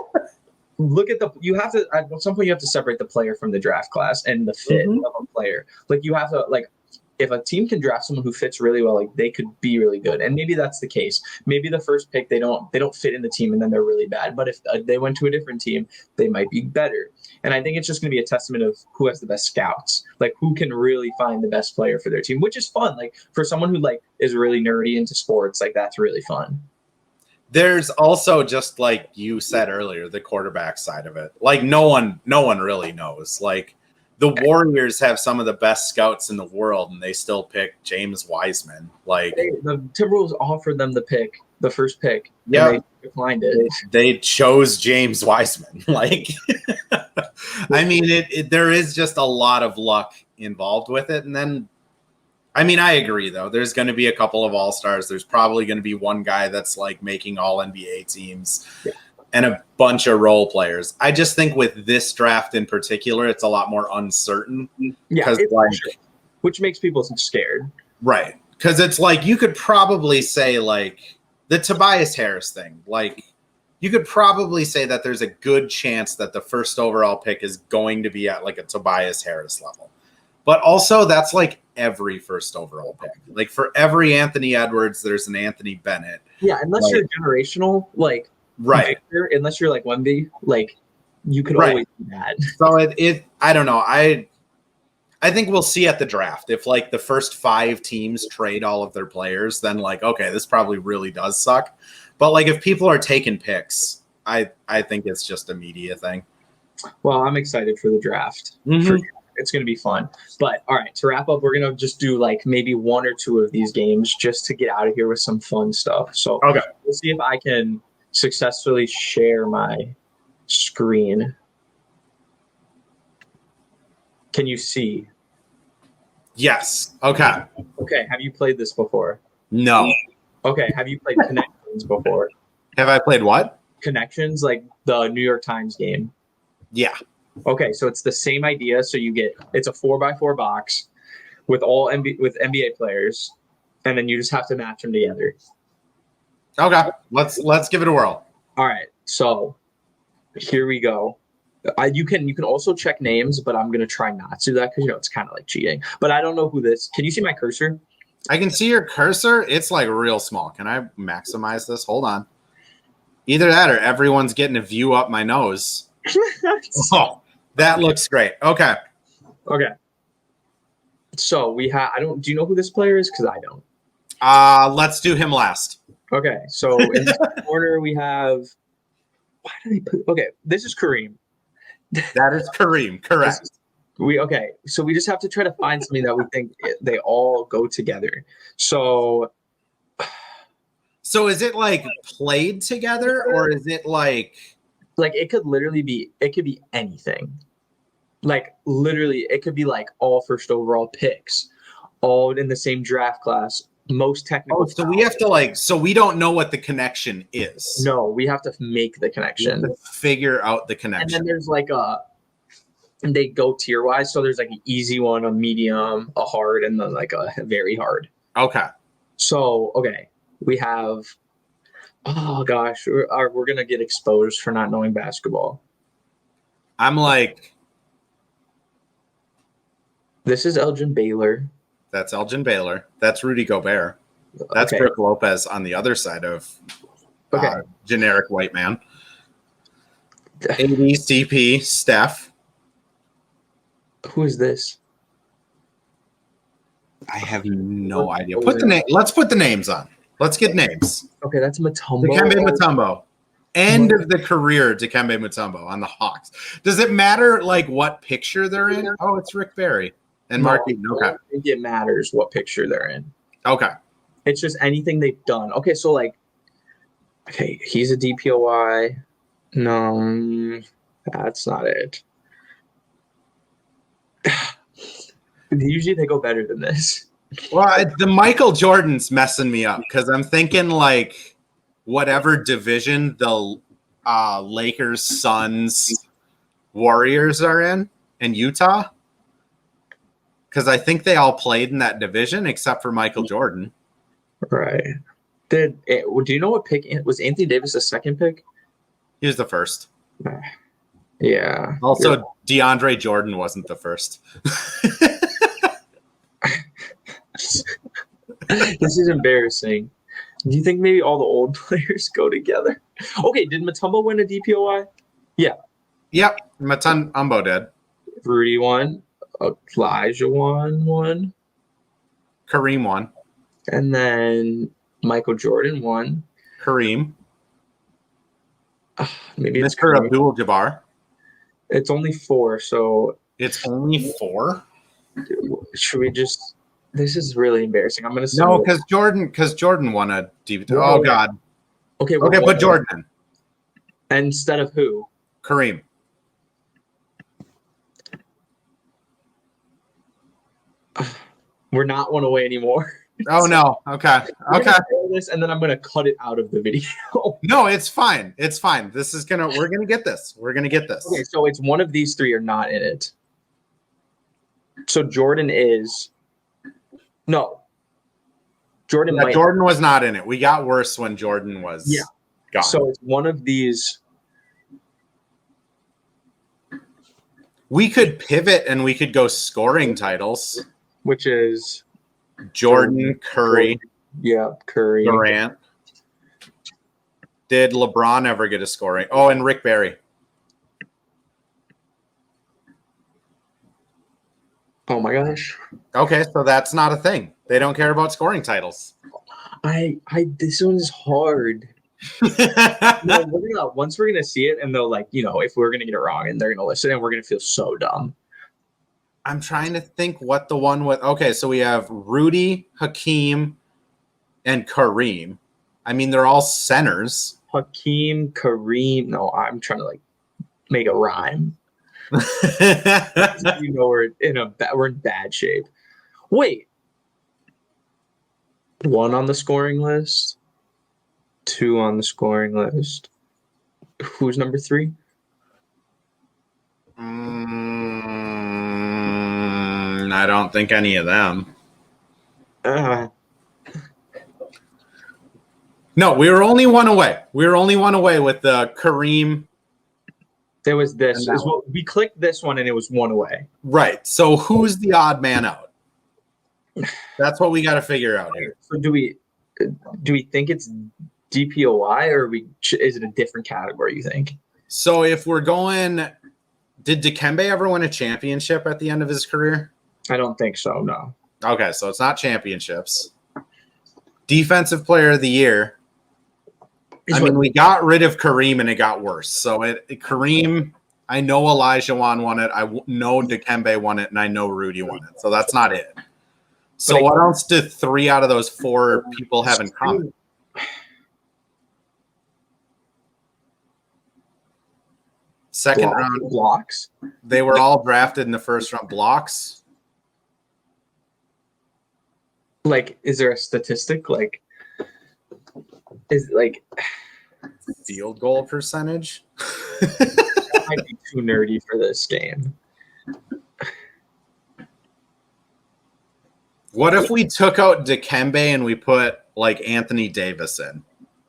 look at you have to at some point you have to separate the player from the draft class and the fit of a player. Like you have to like if a team can draft someone who fits really well, like they could be really good. And maybe that's the case. Maybe the first pick, they don't fit in the team and then they're really bad. But if they went to a different team, they might be better. And I think it's just going to be a testament of who has the best scouts, like who can really find the best player for their team, which is fun. Like for someone who like is really nerdy into sports, like that's really fun. There's also just like you said earlier, the quarterback side of it. Like no one really knows. Like the Warriors have some of the best scouts in the world, and they still pick James Wiseman. Like the Timberwolves offered them the first pick. Yeah, and they declined it. They chose James Wiseman. Like, I mean, there is just a lot of luck involved with it. And then, I mean, I agree though. There's going to be a couple of all-stars. There's probably going to be one guy that's like making all NBA teams. Yeah. And a bunch of role players. I just think with this draft in particular, it's a lot more uncertain. Yeah, like, which makes people scared. Right. Because it's like you could probably say like the Tobias Harris thing. Like you could probably say that there's a good chance that the first overall pick is going to be at like a Tobias Harris level. But also that's like every first overall pick. Like for every Anthony Edwards, there's an Anthony Bennett. Yeah, unless you're generational, like right. Unless you're like Wemby, like you could always do that. So I don't know. I think we'll see at the draft. If like the first 5 teams trade all of their players, then like, okay, this probably really does suck. But like if people are taking picks, I think it's just a media thing. Well, I'm excited for the draft. Mm-hmm. It's going to be fun. But all right, to wrap up, we're going to just do like maybe 1 or 2 of these games just to get out of here with some fun stuff. So okay, we'll see if I can successfully share my screen. Can you see? Yes. Okay. Okay. Have you played this before? No. Okay. Have you played Connections before? Have I played what? Connections, like the New York Times game. Yeah. Okay. So it's the same idea. So it's a 4x4 box with all NBA players, and then you just have to match them together. Okay. Let's give it a whirl. All right. So here we go. You can also check names, but I'm gonna try not to do that because it's kind of like cheating. But I don't know who this. Can you see my cursor? I can see your cursor. It's like real small. Can I maximize this? Hold on. Either that or everyone's getting a view up my nose. Oh, that looks great. Okay. Okay. So we have. Do you know who this player is? Because I don't. Let's do him last. Okay. So in the corner we have. Why did he put? Okay, this is Kareem. That is Kareem, correct. So we just have to try to find something that we think they all go together. So is it like played together or is it like it could be anything. Like literally it could be like all first overall picks, all in the same draft class, most technical. Oh, so we have to so we don't know what the connection is. No, we have to make the connection. We have to figure out the connection. And then there's and they go tier wise. So there's like an easy one, a medium, a hard, and then like a very hard. Okay. So, okay, we have, oh gosh, we're going to get exposed for not knowing basketball. I'm like. This is Elgin Baylor. That's Elgin Baylor. That's Rudy Gobert. That's Okay. Brooke Lopez on the other side of Okay. generic white man. AD, CP, Steph. Who is this? I have no idea. Let's put the names on. Let's get names. Okay, that's Mutombo. Dikembe Mutombo. End of the career, Dikembe Mutombo on the Hawks. Does it matter like what picture they're in? Oh, it's Rick Barry and Mark Eaton. I don't think it matters what picture they're in. Okay. It's just anything they've done. Okay, so like, okay, he's a DPOY. No, that's not it. Usually they go better than this. Well, the Michael Jordan's messing me up because I'm thinking like whatever division the Lakers, Suns, Warriors are in Utah. Because I think they all played in that division except for Michael Jordan. Right. Do you know what pick was Anthony Davis the second pick? He was the first. Yeah. Also, DeAndre Jordan wasn't the first. This is embarrassing. Do you think maybe all the old players go together? Okay, did Mutombo win a DPOY? Yeah. Yep, Mutombo did. Rudy won. Elijah won. Kareem won. And then Michael Jordan won. Kareem. Maybe it's Mr. Kareem. Abdul-Jabbar. It's only 4, so it's only 4. Should we just? This is really embarrassing. I'm gonna say no, because Jordan won a DVD. Oh God. Okay. Put Jordan in. Instead of who? Kareem. We're not one away anymore. Oh no. Okay. This and then I'm gonna cut it out of the video. No, it's fine. It's fine. We're gonna get this. Okay, so it's one of these 3 are not in it. So Jordan is Jordan. Yeah, Jordan was not in it. We got worse when Jordan was gone. So it's one of these. We could pivot and we could go scoring titles. Which is Jordan, Curry. Yeah, Curry. Durant. Did LeBron ever get a scoring? Oh, and Rick Barry. Oh my gosh. Okay, so that's not a thing. They don't care about scoring titles. This one is hard. Once we're gonna see it, and they'll if we're gonna get it wrong, and they're gonna listen, and we're gonna feel so dumb. I'm trying to think what the one with. Okay, so we have Rudy, Hakeem, and Kareem. I mean, they're all centers. Hakeem, Kareem. No, I'm trying to make a rhyme. We're in bad shape. Wait. 1 on the scoring list. 2 on the scoring list. Who's number 3? I don't think any of them. No, we were only 1 away. We were only 1 away with the Kareem. It was this. We clicked this one, and it was 1 away. Right. So who's the odd man out? That's what we got to figure out here. So do we think it's DPOY, or is it a different category, you think? So if we're going, did Dikembe ever win a championship at the end of his career? I don't think so, no. Okay, so it's not championships. Defensive player of the year. We got rid of Kareem and it got worse. So Kareem, I know Elijah won it. I know Dikembe won it, and I know Rudy won it. So that's not it. So what else do 3 out of those 4 people have in common? Second round blocks. They were all drafted in the first round. Blocks. Is there a statistic? Field goal percentage? That might be too nerdy for this game. What if we took out Dikembe and we put Anthony Davis in?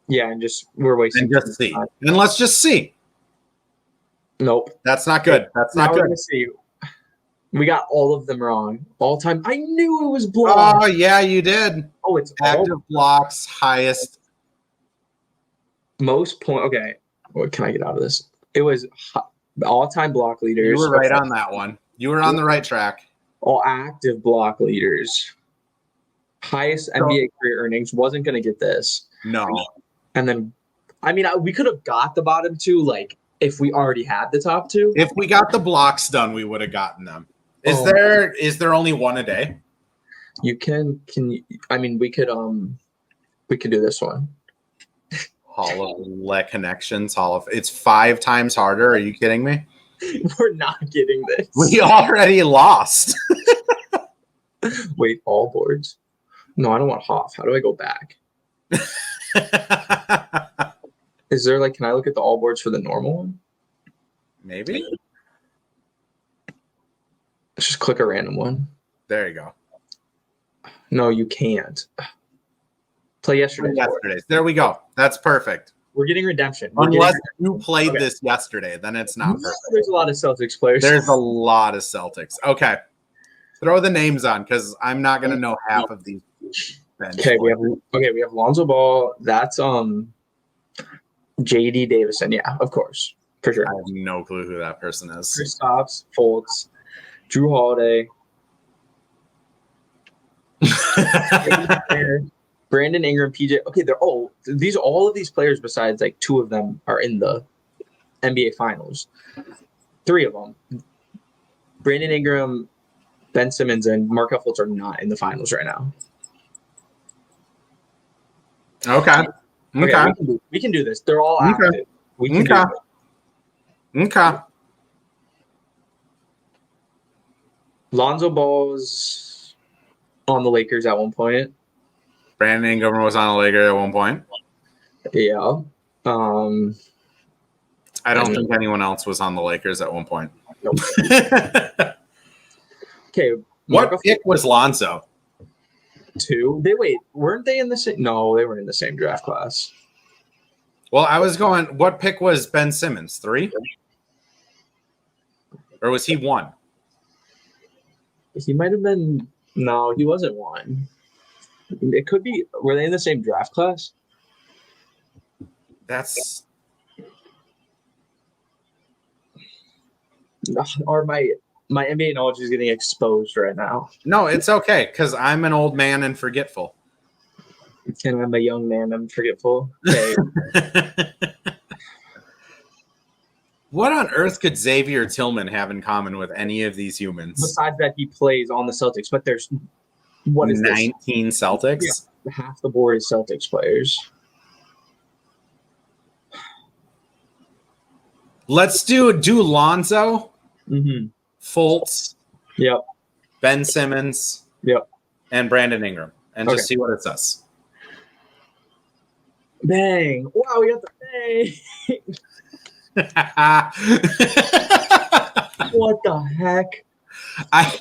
Yeah, and we're wasting. And just see. And let's just see. Nope. That's not good. That's not good. See. We got all of them wrong. All time. I knew it was block. Oh, yeah, you did. Oh, it's Active blocks, highest. Most point. Okay. What can I get out of this? It was all-time block leaders. You were right on that one. You were on the right track. All active block leaders. Highest NBA career earnings. Wasn't going to get this. No. And then, I mean, we could have got the bottom two, like, if we already had the top two. If we got the blocks done, we would have gotten them. Is there only one a day? You can you, I mean, we could do this one. Hall of Connections. It's 5 times harder. Are you kidding me? We're not getting this. We already lost. Wait, all boards? No, I don't want Hoff. How do I go back? Is there can I look at the all boards for the normal one? Maybe. Let's just click a random one. There you go. No, you can't. Play yesterday's. There we go. That's perfect. We're getting redemption. Unless you played this yesterday, then it's not perfect. There's a lot of Celtics players. There's a lot of Celtics. Okay. Throw the names on because I'm not going to know half of these. Okay, we have Lonzo Ball. That's JD Davison. Yeah, of course. For sure. I have no clue who that person is. Kristaps, Fultz, Drew Holiday, Brandon Ingram, PJ. Okay, all of these players besides 2 of them are in the NBA Finals. 3 of them. Brandon Ingram, Ben Simmons, and Markelle Fultz are not in the finals right now. Okay. We can do this. They're all active. We can do it. Okay. Lonzo Ball's on the Lakers at one point. Brandon Ingram was on the Lakers at one point. Yeah. I don't think anyone else was on the Lakers at one point. Nope. Okay. What pick was Lonzo? 2. Weren't they in the same? No, they weren't in the same draft class. Well, I was going, what pick was Ben Simmons? 3? Or was he 1? He might have been. No, he wasn't 1. It could be. Were they in the same draft class? That's. Or my NBA knowledge is getting exposed right now. No, it's okay because I'm an old man and forgetful. And I'm a young man. I'm forgetful. Okay. What on earth could Xavier Tillman have in common with any of these humans? Besides that, he plays on the Celtics, but there's 19 Celtics? Yeah, half the board is Celtics players. Let's do Lonzo, Fultz, yep, Ben Simmons, yep, and Brandon Ingram, and just see what it says. Bang! Wow, we got the bang! What the heck? I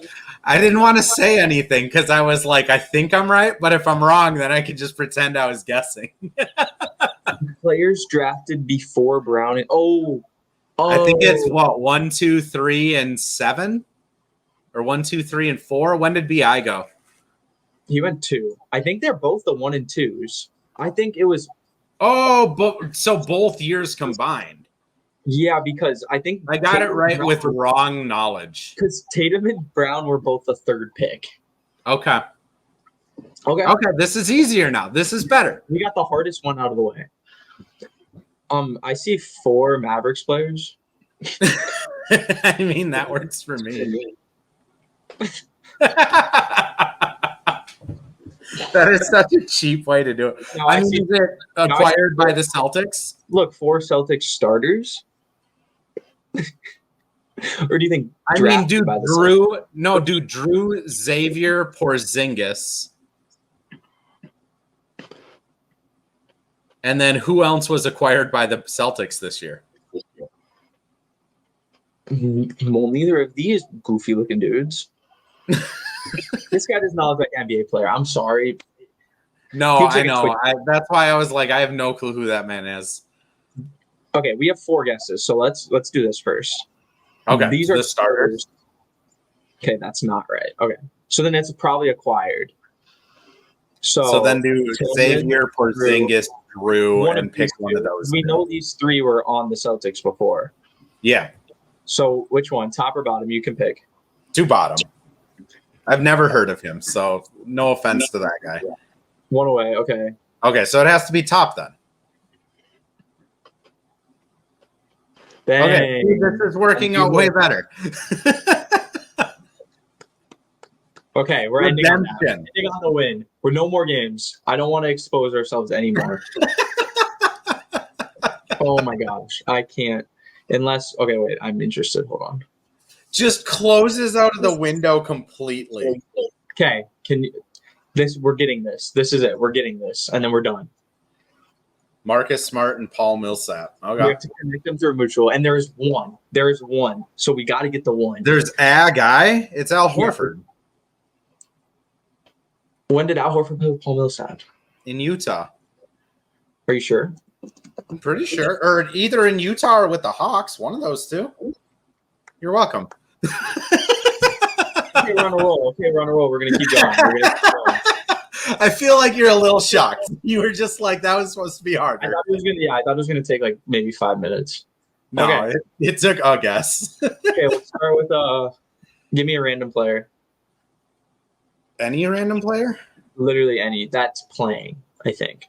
didn't want to say anything because I was like, I think I'm right, but if I'm wrong, then I could just pretend I was guessing. Players drafted before Browning. I think it's 1, 2, 3, and 7, or 1, 2, 3, and 4. When did BI go? He went 2. I think they're both the 1 and 2s. I think it was. So both years combined. Yeah, because I think I got it right with wrong knowledge. Because Tatum and Brown were both the 3rd pick. Okay. This is easier now. This is better. We got the hardest one out of the way. I see 4 Mavericks players. I mean, that works for me. That is such a cheap way to do it. Now, I see it acquired by the Celtics. Look, 4 Celtics starters. Or do you think? I mean, dude, Drew, Xavier, Porzingis. And then who else was acquired by the Celtics this year? Well, neither of these goofy-looking dudes. This guy does not look like an NBA player. I'm sorry. No, I know. That's why I was like, I have no clue who that man is. Okay, we have 4 guesses, so let's do this first. Okay, these are the starters. Okay, that's not right. Okay. So then it's probably acquired. So then do Tillman, Xavier, Porzingis, Drew, and pick one of those. We know these three were on the Celtics before. Yeah. So which one, top or bottom? You can pick. To bottom. I've never heard of him, so no offense to that guy. One away. Okay. Okay, so it has to be top then. Dang. Okay, this is working out way better. Okay, we're ending on that. Ending on the win. We're no more games. I don't want to expose ourselves anymore. Oh my gosh, I can't. Unless, okay, wait, I'm interested. Hold on. Just closes out of the window completely. Okay, can you? We're getting this. This is it. We're getting this, and then we're done. Marcus Smart and Paul Millsap. Okay. We have to connect them through a mutual, and there is one. There is one. So we got to get the one. There's a guy. It's Al Horford. When did Al Horford play with Paul Millsap? In Utah. Are you sure? I'm pretty sure. Or either in Utah or with the Hawks. One of those two. You're welcome. Okay, we're on a roll. We're going to keep going. I feel like you're a little shocked. You were just like, that was supposed to be harder. I thought it was going to take like maybe 5 minutes. No, okay. it took a guess. Okay, let's start with give me a random player. Any random player? Literally any. That's playing, I think.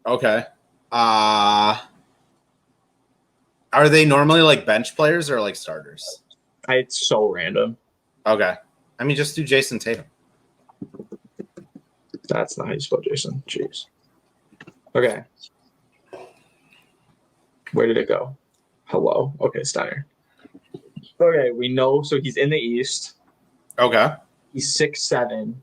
Okay. Are they normally like bench players or like starters? It's so random. Okay. I mean, just do Jason Tatum. That's not how you spell Jason. Jeez. Okay. Where did it go? Hello. Okay, Steiner. Okay, we know. So he's in the East. Okay. He's 6'7",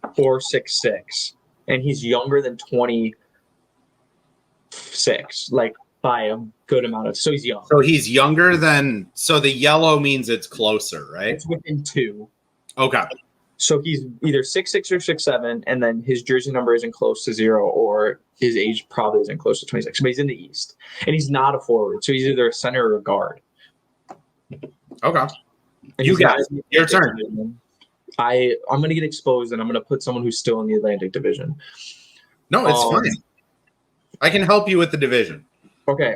4'6", and he's younger than 26, like by a good amount of. So he's young. So he's younger than. So the yellow means it's closer, right? It's within 2. Okay. So he's either 6'6" or 6'7", and then his jersey number isn't close to 0, or his age probably isn't close to 26. But he's in the East, and he's not a forward, so he's either a center or a guard. Okay. And you guys, your turn. I'm going to get exposed, and I'm going to put someone who's still in the Atlantic Division. No, it's fine. I can help you with the division. Okay.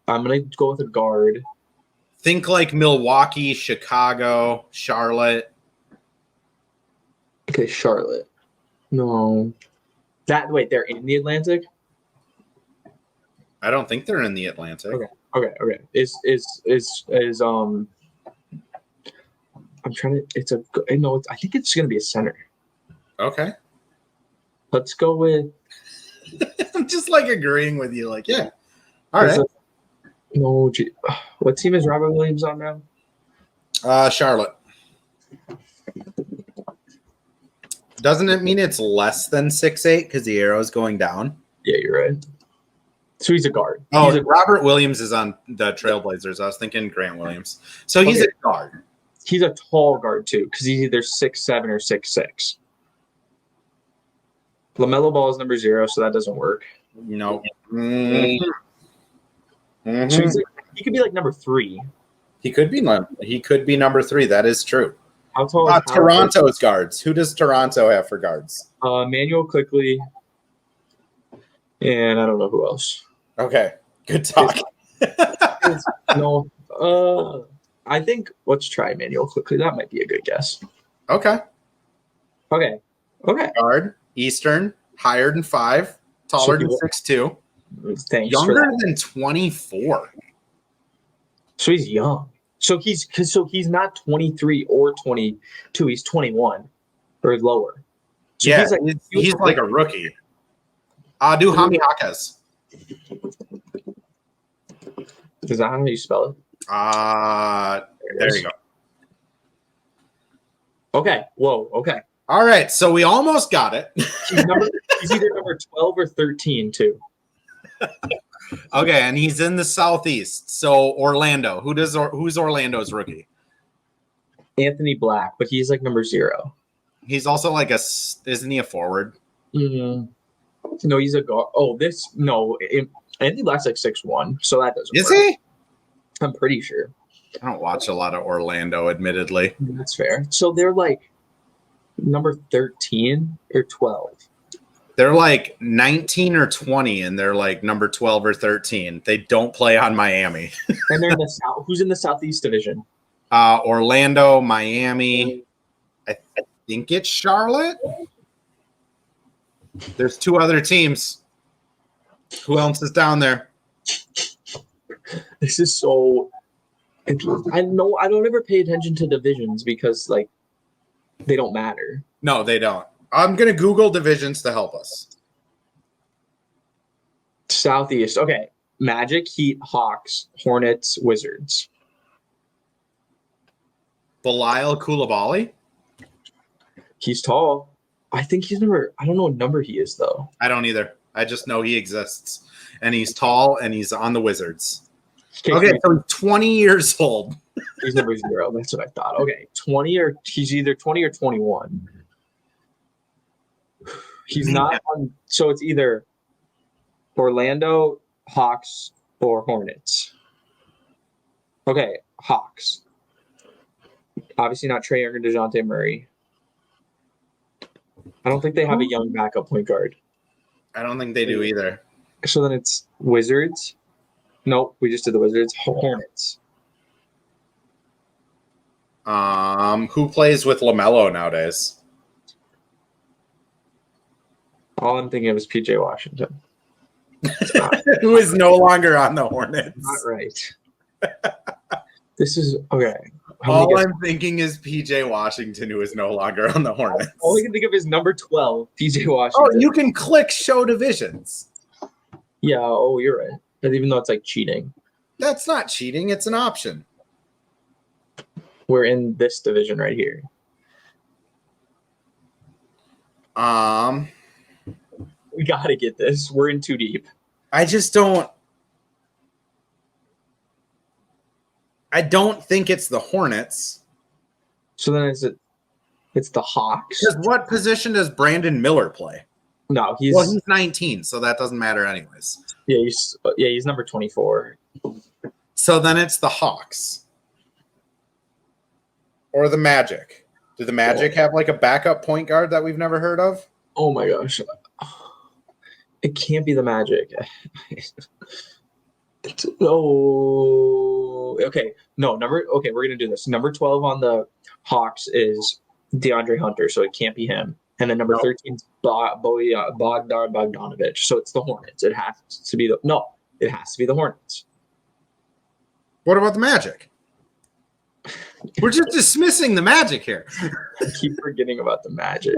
I'm going to go with a guard. Think like Milwaukee, Chicago, Charlotte. Okay, Charlotte. No. Wait, they're in the Atlantic? I don't think they're in the Atlantic. Okay. I'm trying to. I think it's going to be a center. Okay. Let's go with. I'm just like agreeing with you. Like, yeah. All right. What team is Robert Williams on now? Charlotte. Doesn't it mean it's less than 6'8" because the arrow is going down? Yeah, you're right. So he's a guard. Oh, Robert Williams is on the Trailblazers. I was thinking Grant Williams. So he's a guard. He's a tall guard, too, because he's either 6'7" or 6'6". LaMelo Ball is number 0, so that doesn't work. No. Mm-hmm. So he could be like number 3. He could be number 3. That is true. How tall is Toronto's guards? Who does Toronto have for guards? Manuel Quickley. And I don't know who else. Okay. Good talk. I think let's try Manuel Quickley. That might be a good guess. Okay. Guard. Eastern. Higher than 5. Taller than 6'2". Thanks. Younger than 24. So he's young. So he's not 23 or 22. He's 21 or lower. So yeah, he's like a rookie. Do Hami Hakas. Is that how you spell it? There you go. Okay. Whoa. Okay. All right. So we almost got it. He's either number 12 or 13 too. Okay, and he's in the Southeast. So Orlando. Who's Orlando's rookie? Anthony Black, but he's like number 0. He's also like isn't he a forward? Mm-hmm. No, he's a guard. Anthony Black's like 6'1", so that doesn't work. Is he? I'm pretty sure. I don't watch a lot of Orlando, admittedly. That's fair. So they're like number 13 or 12. They're like 19 or 20, and they're like number 12 or 13. They don't play on Miami. And they're in the South. Who's in the Southeast Division? Orlando, Miami. I think it's Charlotte. There's 2 other teams. Who else is down there? This is so. I know I don't ever pay attention to divisions because like they don't matter. No, they don't. I'm going to Google divisions to help us. Southeast. Okay. Magic, Heat, Hawks, Hornets, Wizards. Bilal Coulibaly? He's tall. I think he's number. I don't know what number he is though. I don't either. I just know he exists. And he's tall, and he's on the Wizards. Okay, so he's 20 years old. He's number 0. That's what I thought. Okay, 20 or he's either 20 or 21. He's not on. So it's either Orlando, Hawks, or Hornets. Okay, Hawks. Obviously not Trae Young or DeJounte Murray. I don't think they have a young backup point guard. I don't think they do either. So then it's Wizards. Nope, we just did the Wizards. Hornets. Who plays with LaMelo nowadays? All I'm thinking of is PJ Washington. Who is no longer on the Hornets? Not right. This is okay. All I'm thinking is PJ Washington, who is no longer on the Hornets. All I can think of is number 12, PJ Washington. Oh, you can click show divisions. Yeah, oh, you're right. But even though it's like cheating. That's not cheating. It's an option. We're in this division right here. We got to get this. We're in too deep. I don't think it's the Hornets. So then it's the Hawks. Because what position does Brandon Miller play? No, he's 19, so that doesn't matter anyways. Yeah, he's number 24. So then it's the Hawks. Or the Magic. Do the Magic have like a backup point guard that we've never heard of? Oh my gosh. It can't be the Magic. No. Okay. No, okay, we're gonna do this. Number 12 on the Hawks is DeAndre Hunter, so it can't be him. And then number 13 is Bogdanovich. So it's the Hornets. It has to be it has to be the Hornets. What about the Magic? We're just dismissing the Magic here. I keep forgetting about the Magic.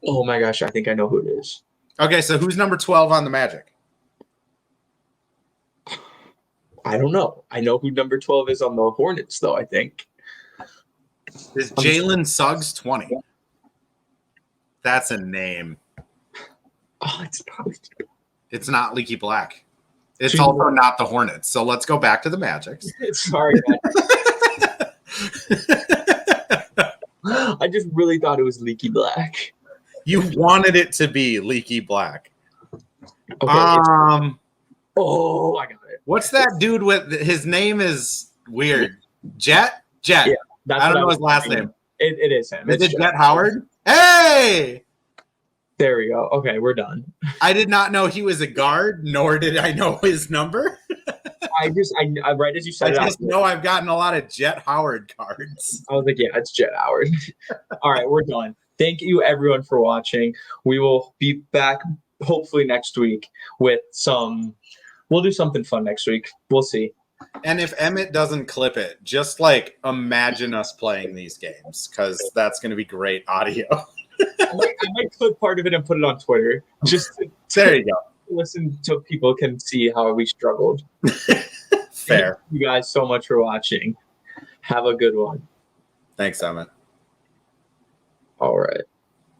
Oh my gosh, I think I know who it is. Okay, so who's number 12 on the Magic? I don't know. I know who number 12 is on the Hornets, though, I think. Is Jalen Suggs 20? That's a name. Oh, it's probably. It's not Leaky Black. It's also not the Hornets. So let's go back to the Magic. Sorry, I just really thought it was Leaky Black. You wanted it to be Leaky Black. Okay, I got it. What's that dude with his name is weird? Jet? Yeah, I don't know his last name. It is him. Is it Jet Howard? Hey! There we go. Okay, we're done. I did not know he was a guard, nor did I know his number. I right as you said I just know I've gotten a lot of Jet Howard cards. I was like, yeah, it's Jet Howard. All right, we're done. Thank you, everyone, for watching. We will be back hopefully next week with we'll do something fun next week. We'll see. And if Emmett doesn't clip it, just like imagine us playing these games, because that's going to be great audio. I might clip part of it and put it on Twitter. There you go. Listen so people can see how we struggled. Fair. Thank you guys so much for watching. Have a good one. Thanks, Emmett. All right.